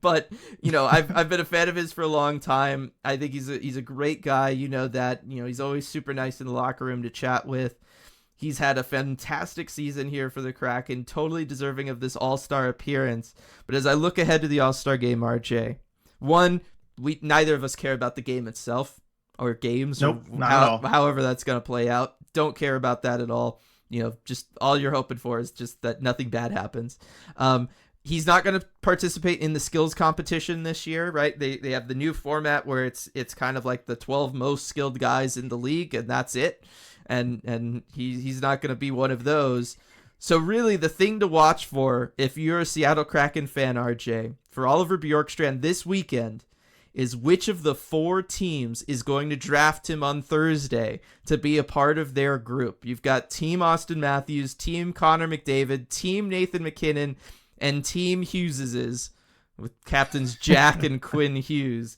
But I've been a fan of his for a long time. I think he's a great guy. You know that. He's always super nice in the locker room to chat with. He's had a fantastic season here for the Kraken, totally deserving of this All-Star appearance. But as I look ahead to the All-Star Game, RJ, neither of us care about the game itself or games. Nope, or not at all. However that's going to play out. Don't care about that at all. Just all you're hoping for is just that nothing bad happens. He's not going to participate in the skills competition this year, right? They have the new format where it's kind of like the 12 most skilled guys in the league, and that's it. And he's not going to be one of those. So really the thing to watch for, if you're a Seattle Kraken fan, RJ, for Oliver Bjorkstrand this weekend, is which of the 4 teams is going to draft him on Thursday to be a part of their group. You've got Team Austin Matthews, Team Connor McDavid, Team Nathan McKinnon, and Team Hughes's, with captains Jack and Quinn Hughes.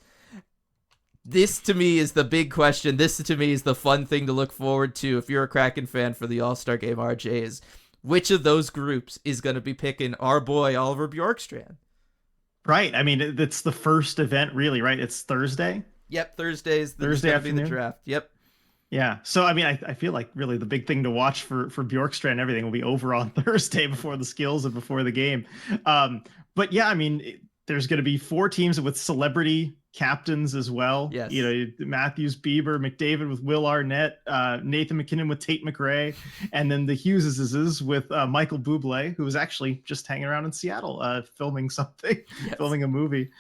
This to me is the big question. This to me is the fun thing to look forward to if you're a Kraken fan for the All-Star Game, RJ, is which of those groups is going to be picking our boy Oliver Bjorkstrand. Right. I mean, it's the first event, really, right? It's Thursday. Yep, Thursday afternoon. The draft. Yep. Yeah. So, I mean, I feel like really the big thing to watch for Bjorkstrand and everything will be over on Thursday before the skills and before the game. But yeah, I mean, there's going to be 4 teams with celebrity captains as well. Yes. Matthews, Bieber, McDavid with Will Arnett, Nathan McKinnon with Tate McRae, and then the Hugheses with Michael Bublé, who was actually just hanging around in Seattle filming something, yes. filming a movie.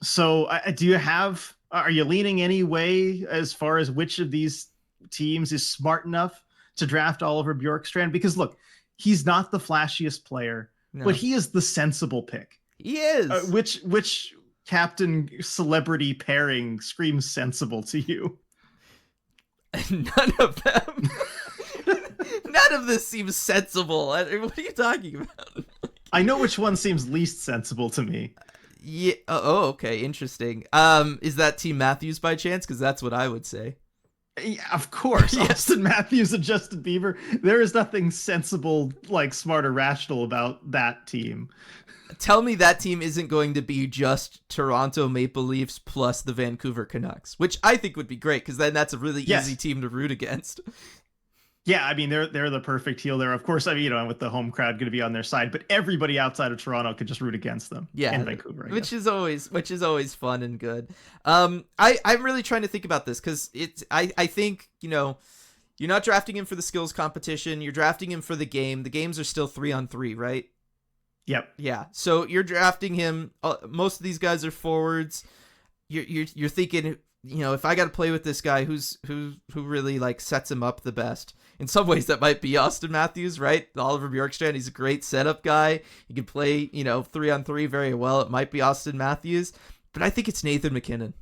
So are you leaning any way as far as which of these teams is smart enough to draft Oliver Bjorkstrand? Because look, he's not the flashiest player, but he is the sensible pick. He is. Which captain celebrity pairing screams sensible to you? None of them. None of this seems sensible. What are you talking about? I know which one seems least sensible to me. Yeah. Oh, okay. Interesting. Is that Team Matthews by chance? Because that's what I would say. Yeah, of course. Yes. Austin Matthews and Justin Bieber. There is nothing sensible, like smart or rational about that team. Tell me that team isn't going to be just Toronto Maple Leafs plus the Vancouver Canucks, which I think would be great because then that's a really easy team to root against. Yeah, I mean they're the perfect heel there. Of course, I mean with the home crowd going to be on their side, but everybody outside of Toronto could just root against them. Yeah, in Vancouver, which is always fun and good. I'm really trying to think about this because I think you're not drafting him for the skills competition. You're drafting him for the game. The games are still 3-on-3, right? Yep. Yeah. So you're drafting him. Most of these guys are forwards. You're thinking if I got to play with this guy, who really like sets him up the best? In some ways, that might be Austin Matthews, right? Oliver Bjorkstrand, he's a great setup guy. He can play, 3-on-3 very well. It might be Austin Matthews, but I think it's Nathan MacKinnon.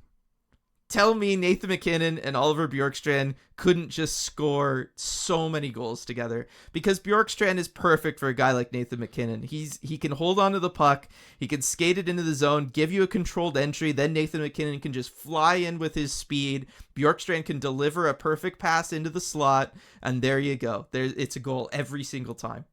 Tell me Nathan MacKinnon and Oliver Bjorkstrand couldn't just score so many goals together, because Bjorkstrand is perfect for a guy like Nathan MacKinnon. He can hold on to the puck, he can skate it into the zone, give you a controlled entry, then Nathan MacKinnon can just fly in with his speed. Bjorkstrand can deliver a perfect pass into the slot, and there you go. It's a goal every single time.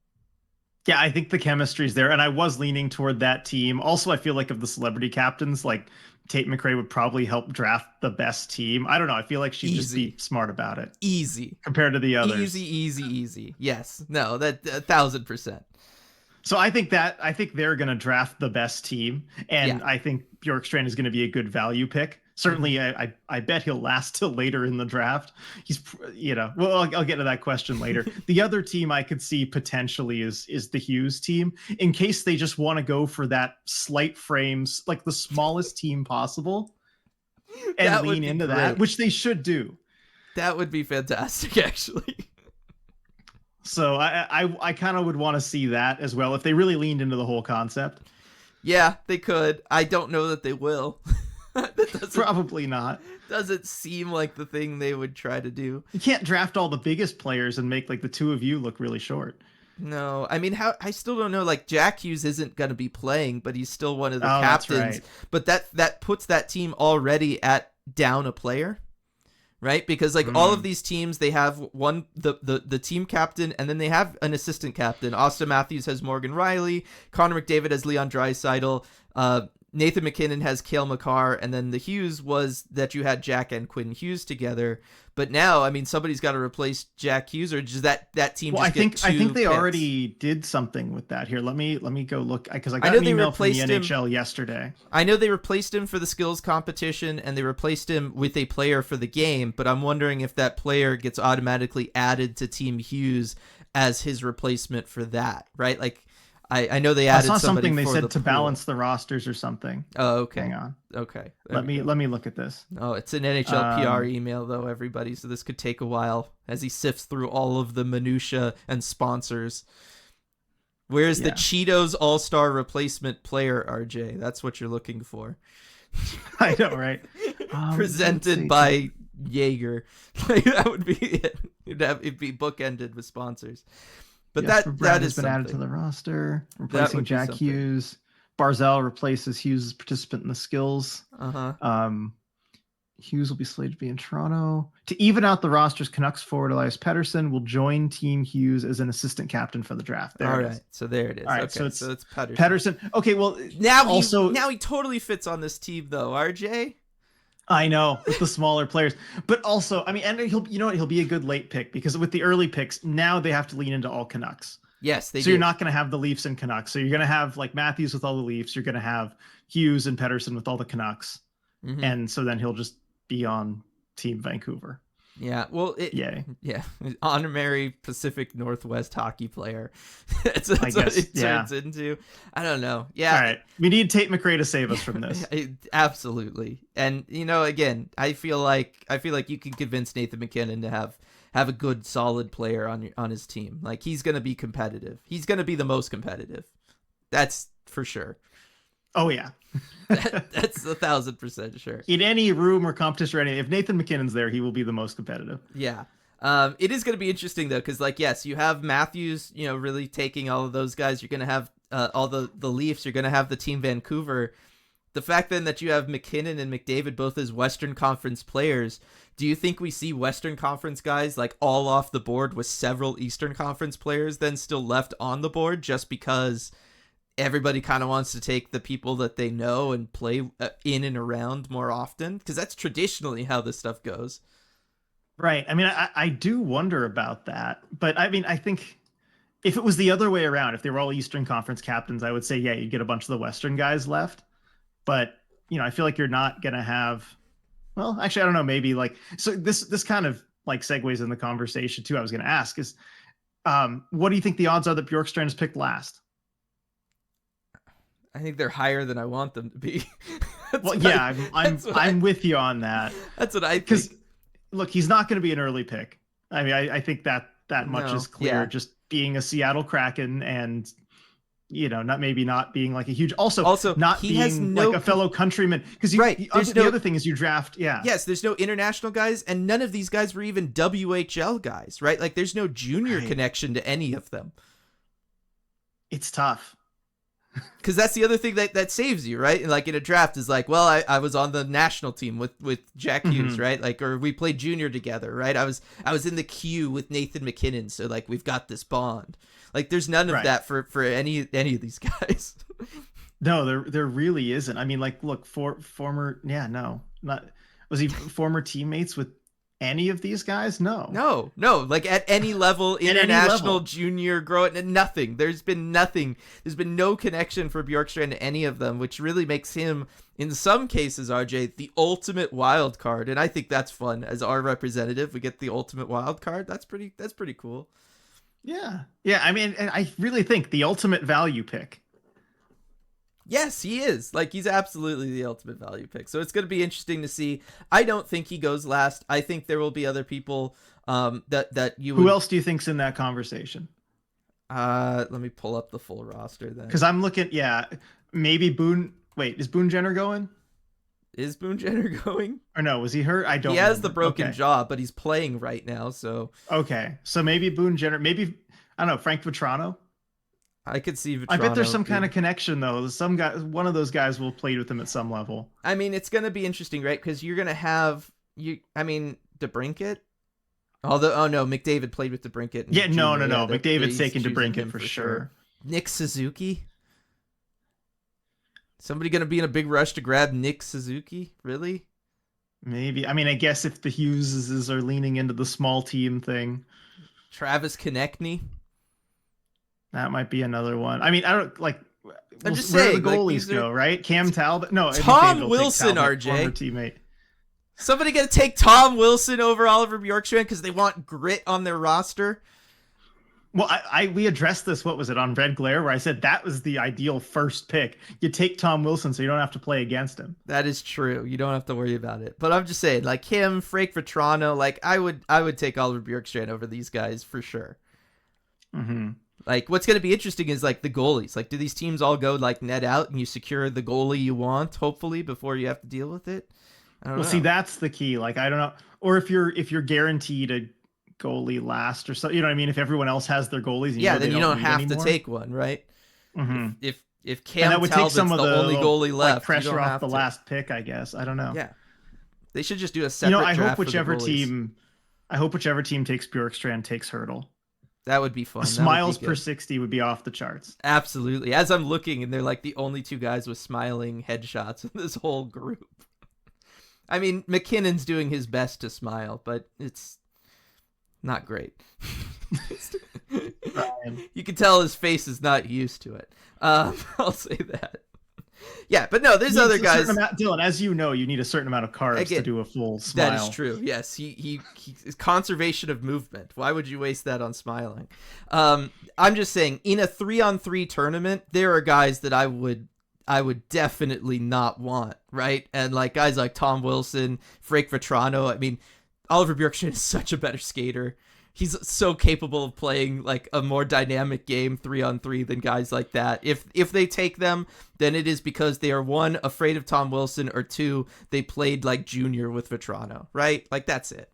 Yeah, I think the chemistry's there, and I was leaning toward that team. Also, I feel like of the celebrity captains, like Tate McRae would probably help draft the best team. I don't know. I feel like she'd just be smart about it. Easy. Compared to the others. Easy. Yes. No, that 1,000%. So I think they're going to draft the best team, and I think Bjorkstrand is going to be a good value pick. Certainly, I bet he'll last till later in the draft. He's, well, I'll get to that question later. The other team I could see potentially is the Hughes team, in case they just want to go for that slight frames, like the smallest team possible, and lean into that, which they should do. That would be fantastic, actually. So I kind of would want to see that as well, if they really leaned into the whole concept. Yeah, they could. I don't know that they will. Probably not. Doesn't seem like the thing they would try to do. You can't draft all the biggest players and make like the two of you look really short. No, I mean, I still don't know. Like, Jack Hughes isn't going to be playing, but he's still one of the captains. That's right. But that puts that team already at down a player, right? Because like all of these teams, they have the team captain, and then they have an assistant captain. Austin Matthews has Morgan Riley. Connor McDavid has Leon Draisaitl. Nathan MacKinnon has Cale Makar, and then the Hughes was that you had Jack and Quinn Hughes together. But now, I mean, somebody's got to replace Jack Hughes, or does that team? Well, just I think they picks? Already did something with that. Here, let me go look, because I got an email from the NHL yesterday. I know they replaced him for the skills competition, and they replaced him with a player for the game. But I'm wondering if that player gets automatically added to Team Hughes as his replacement for that, right? Like, I know they added something they for said to balance the rosters or something. Oh, okay. Hang on. Okay. Let me look at this. Oh, it's an NHL PR email though, everybody. So this could take a while as he sifts through all of the minutia and sponsors. Where's the Cheetos All-Star replacement player, RJ? That's what you're looking for. I know, right? Presented by Jaeger. That would be it. It'd be bookended with sponsors. But yes, that has been added to the roster, replacing Jack Hughes. Barzal replaces Hughes as participant in the skills. Hughes will be slated to be in Toronto. To even out the rosters, Canucks forward Elias Pettersson will join Team Hughes as an assistant captain for the draft. All right, so there it is. All right, okay, so it's Pettersson. Okay, well, now he totally fits on this team though, RJ. I know, with the smaller players, but also, I mean, and he'll be a good late pick, because with the early picks, now they have to lean into all Canucks. Yes, they do. So you're not going to have the Leafs and Canucks. So you're going to have like Matthews with all the Leafs. You're going to have Hughes and Pettersson with all the Canucks. Mm-hmm. And so then he'll just be on Team Vancouver. Yeah, well, yay. Yeah, honorary Pacific Northwest hockey player. That's what it turns into. I don't know. Yeah. All right, we need Tate McRae to save us from this. Absolutely. And again, I feel like you can convince Nathan MacKinnon to have a good, solid player on his team. Like, he's going to be competitive. He's going to be the most competitive. That's for sure. Oh yeah. That's 1,000% sure. In any room or competition or anything, if Nathan MacKinnon's there, he will be the most competitive. Yeah. It is going to be interesting though, because like, yes, you have Matthews, really taking all of those guys. You're going to have all the Leafs. You're going to have the Team Vancouver. The fact then that you have MacKinnon and McDavid both as Western Conference players, do you think we see Western Conference guys like all off the board with several Eastern Conference players then still left on the board just because everybody kind of wants to take the people that they know and play in and around more often? Because that's traditionally how this stuff goes. Right. I mean, I do wonder about that. But I mean, I think if it was the other way around, if they were all Eastern Conference captains, I would say, yeah, you'd get a bunch of the Western guys left. But, I feel like you're not going to have, well, actually, I don't know, maybe like, so this kind of like segues in the conversation too. I was going to ask is, what do you think the odds are that Bjorkstrand is picked last? I think they're higher than I want them to be. Well, yeah, I'm with you on that. That's what I think. Because look, he's not going to be an early pick. I mean, I think that much No, is clear. yeah. Just being a Seattle Kraken and not being like a huge, also not he has being no like a fellow countryman. Because Right. the other thing is you draft, Yes, there's no international guys, and none of these guys were even WHL guys, right? Like, there's no junior connection to any of them. It's tough. Because that's the other thing that saves you, right? Like in a draft is like, well, I was on the national team with Jack Hughes, right? Like, or we played junior together, right? I was in the queue with Nathan McKinnon, so like we've got this bond. Like, there's none of that for any of these guys. No, there really isn't. I mean, like, look, former was he former teammates with any of these guys? No. Like at any level, international, junior, nothing. There's been nothing. There's been no connection for Bjorkstrand to any of them, which really makes him, in some cases, RJ, the ultimate wild card. And I think that's fun. As our representative, we get the ultimate wild card. That's pretty cool. Yeah. I mean, and I really think the ultimate value pick. Yes, he is. Like, he's absolutely the ultimate value pick. So it's going to be interesting to see. I don't think he goes last. I think there will be other people that you would... Who else do you think's in that conversation? Let me pull up the full roster then. Because I'm looking, maybe Boone. Wait, is Boone Jenner going? Is Boone Jenner going? Or no, was he hurt? I don't He has remember. the broken jaw, but he's playing right now, so... Okay, so maybe Boone Jenner, maybe, I don't know, Frank Vetrano? I could see Vetrano. I bet there's some kind of connection, though. Some guy, one of those guys will play with him at some level. I mean, it's going to be interesting, right? Because you're going to have... DeBrincat? Although, McDavid played with DeBrincat. Yeah, no. McDavid's taken DeBrincat for sure. Nick Suzuki? Somebody going to be in a big rush to grab Nick Suzuki? Really? Maybe. I mean, I guess if the Hugheses are leaning into the small team thing. Travis Konechny? That might be another one. I mean, I don't like. I'm just where saying, the goalies go, right? Cam Talbot. No, Tom Wilson, Talbot, RJ. former teammate. Somebody gonna take Tom Wilson over Oliver Bjorkstrand because they want grit on their roster. Well, we addressed this. What was it on Red Glare where I said that was the ideal first pick. You take Tom Wilson so you don't have to play against him. That is true. You don't have to worry about it. But I'm just saying, like him, Frank Vetrano, like I would take Oliver Bjorkstrand over these guys for sure. Mm-hmm. Like, what's going to be interesting is, like, the goalies. Like, do these teams all go, like, net out and you secure the goalie you want, hopefully, before you have to deal with it? I don't know. See, that's the key. Like, I don't know. Or if you're guaranteed a goalie last or so, you know what I mean? If everyone else has their goalies, then you don't have to take one, right? Mm-hmm. If Cam Talbot's the only goalie left, like, pressure off the last pick, I guess. I don't know. Yeah. They should just do a separate draft. I hope whichever team takes Bjorkstrand takes Hurdle. That would be fun. Smiles per 60 would be off the charts. Absolutely. As I'm looking, and they're like the only two guys with smiling headshots in this whole group. I mean, McKinnon's doing his best to smile, but it's not great. You can tell his face is not used to it. I'll say that. Yeah, but no, there's other guys. Dylan, as you know, you need a certain amount of carbs to do a full smile. That is true. Yes, he conservation of movement. Why would you waste that on smiling? I'm just saying, in a 3-on-3 tournament, there are guys that I would definitely not want, right? And like guys like Tom Wilson, Frank Vetrano. I mean, Oliver Bjorkstrand is such a better skater. He's so capable of playing like a more dynamic game 3-on-3 than guys like that. If they take them, then it is because they are, one, afraid of Tom Wilson, or two, they played like junior with Vetrano, right? Like, that's it.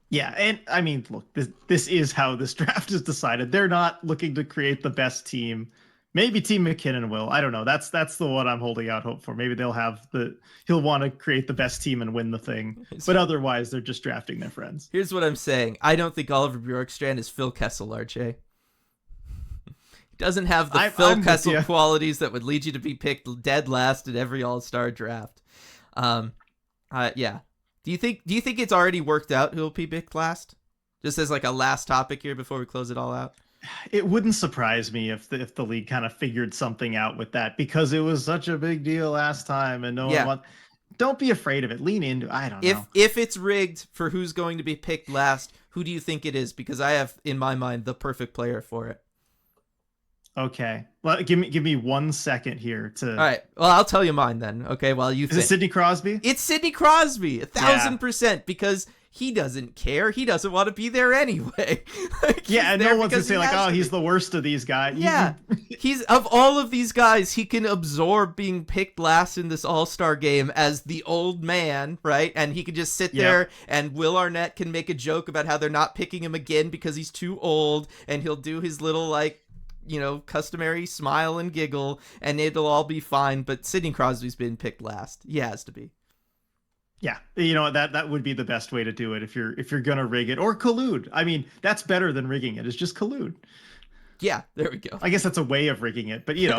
Yeah, and I mean, look, this is how this draft is decided. They're not looking to create the best team. Maybe Team McKinnon will. I don't know. That's the one I'm holding out hope for. Maybe he'll want to create the best team and win the thing. But otherwise, they're just drafting their friends. Here's what I'm saying. I don't think Oliver Bjorkstrand is Phil Kessel, RJ. He doesn't have the Phil Kessel qualities that would lead you to be picked dead last at every All-Star draft. Yeah. Do you think it's already worked out who'll be picked last? Just as like a last topic here before we close it all out. It wouldn't surprise me if the league kind of figured something out with that, because it was such a big deal last time and don't be afraid of it. Lean into it. I don't know. If it's rigged for who's going to be picked last, who do you think it is? Because I have in my mind the perfect player for it. Okay. Well, give me 1 second here to. All right. Well, I'll tell you mine then. Okay. While you Is think. it Sidney Crosby? It's Sidney Crosby, 1,000%, because he doesn't care. He doesn't want to be there anyway. Like, Yeah, and no one's gonna say like, oh, he's the worst of these guys. Yeah, he's of all of these guys, he can absorb being picked last in this All-Star game as the old man, right? And he can just sit there, and Will Arnett can make a joke about how they're not picking him again because he's too old, and he'll do his little like, you know, customary smile and giggle, and it'll all be fine. But Sidney Crosby's been picked last. He has to be. Yeah, you know, that would be the best way to do it if you're gonna rig it or collude. I mean, that's better than rigging it. It's just collude. Yeah, there we go. I guess that's a way of rigging it, but you know,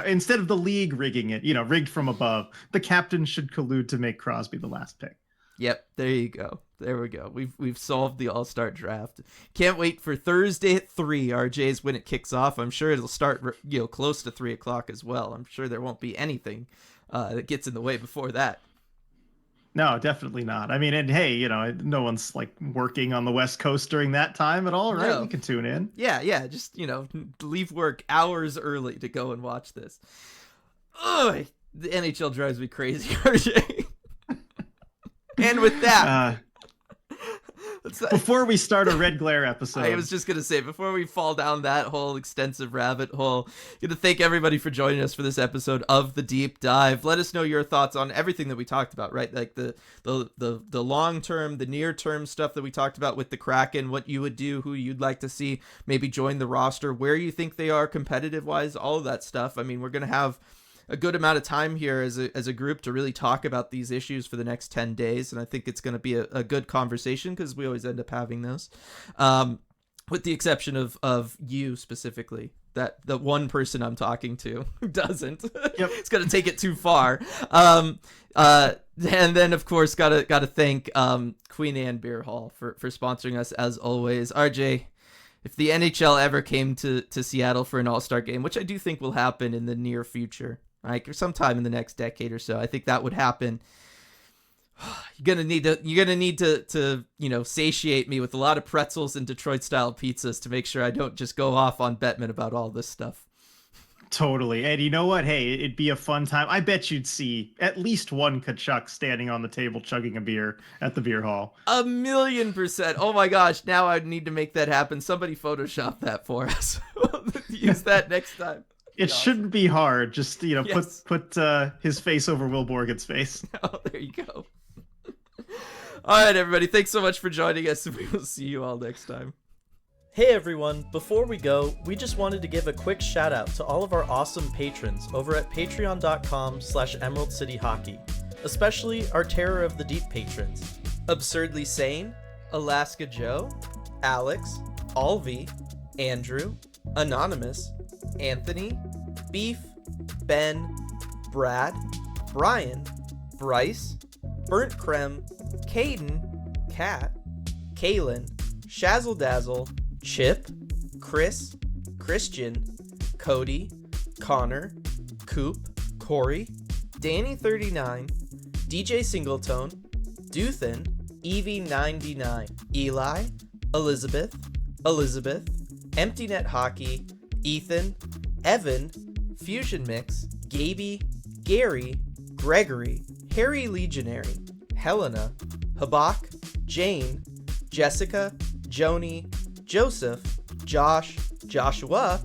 instead of the league rigging it, you know, rigged from above, the captain should collude to make Crosby the last pick. Yep, there you go. There we go. We've solved the All-Star draft. Can't wait for Thursday at 3, RJ's, when it kicks off. I'm sure it'll start, you know, close to 3 o'clock as well. I'm sure there won't be anything that gets in the way before that. No, definitely not. I mean, and hey, you know, no one's like working on the West Coast during that time at all, right? No. You can tune in. Yeah, just, you know, leave work hours early to go and watch this. Ugh, the NHL drives me crazy, RJ. And with that, before we start a Red Glare episode, I was just going to say, before we fall down that whole extensive rabbit hole, going to thank everybody for joining us for this episode of the Deep Dive. Let us know your thoughts on everything that we talked about, right? Like the long-term, the near-term stuff that we talked about with the Kraken, what you would do, who you'd like to see maybe join the roster, where you think they are competitive-wise, all of that stuff. I mean, we're going to have a good amount of time here as a group to really talk about these issues for the next 10 days. And I think it's going to be a good conversation because we always end up having those, with the exception of you specifically, that the one person I'm talking to who doesn't. Yep. It's going to take it too far. And then of course, gotta thank, Queen Anne Beer Hall for sponsoring us as always. RJ, if the NHL ever came to Seattle for an All-Star game, which I do think will happen in the near future, like sometime in the next decade or so, I think that would happen. You're gonna need to you know, satiate me with a lot of pretzels and Detroit-style pizzas to make sure I don't just go off on Bettman about all this stuff. Totally. And you know what? Hey, it'd be a fun time. I bet you'd see at least one Kachuk standing on the table chugging a beer at the beer hall. 1,000,000%. Oh my gosh, now I need to make that happen. Somebody Photoshop that for us. Use that next time. It shouldn't be hard. Just, you know, Yes. put his face over Will Borgen's face. Oh, there you go. All right, everybody. Thanks so much for joining us. We will see you all next time. Hey everyone, before we go, we just wanted to give a quick shout out to all of our awesome patrons over at patreon.com/Emerald City Hockey, especially our Terror of the Deep patrons. Absurdly Sane, Alaska Joe, Alex, Alvi, Andrew, Anonymous, Anthony, Beef, Ben, Brad, Brian, Bryce, Burnt Creme, Caden, Kat, Kaylin, Shazzle Dazzle, Chip, Chris, Christian, Cody, Connor, Coop, Corey, Danny39, DJ Singletone, Duthin, Evie99, Eli, Elizabeth, Empty Net Hockey, Ethan, Evan, Fusion Mix, Gaby, Gary, Gregory, Harry Legionary, Helena, Habak, Jane, Jessica, Joni, Joseph, Josh, Joshua,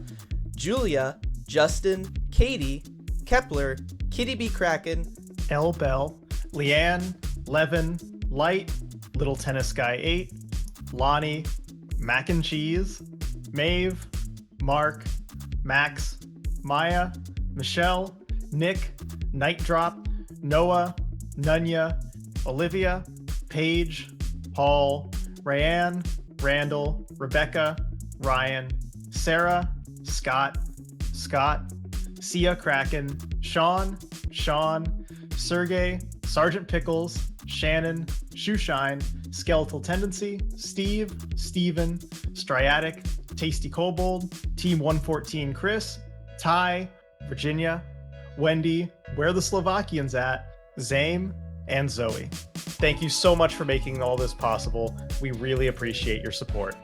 Julia, Justin, Katie, Kepler, Kitty B. Kraken, L. Bell, Leanne, Levin, Light, Little Tennis Guy 8, Lonnie, Mac and Cheese, Maeve, Mark, Max, Maya, Michelle, Nick, Night Drop, Noah, Nunya, Olivia, Paige, Paul, Rayanne, Randall, Rebecca, Ryan, Sarah, Scott, Sia Kraken, Sean, Sergey, Sergeant Pickles, Shannon, Shoeshine, Skeletal Tendency, Steve, Steven, Striatic, Tasty Kobold, Team 114 Chris, Ty, Virginia, Wendy, Where the Slovakians At, Zame, and Zoe. Thank you so much for making all this possible. We really appreciate your support.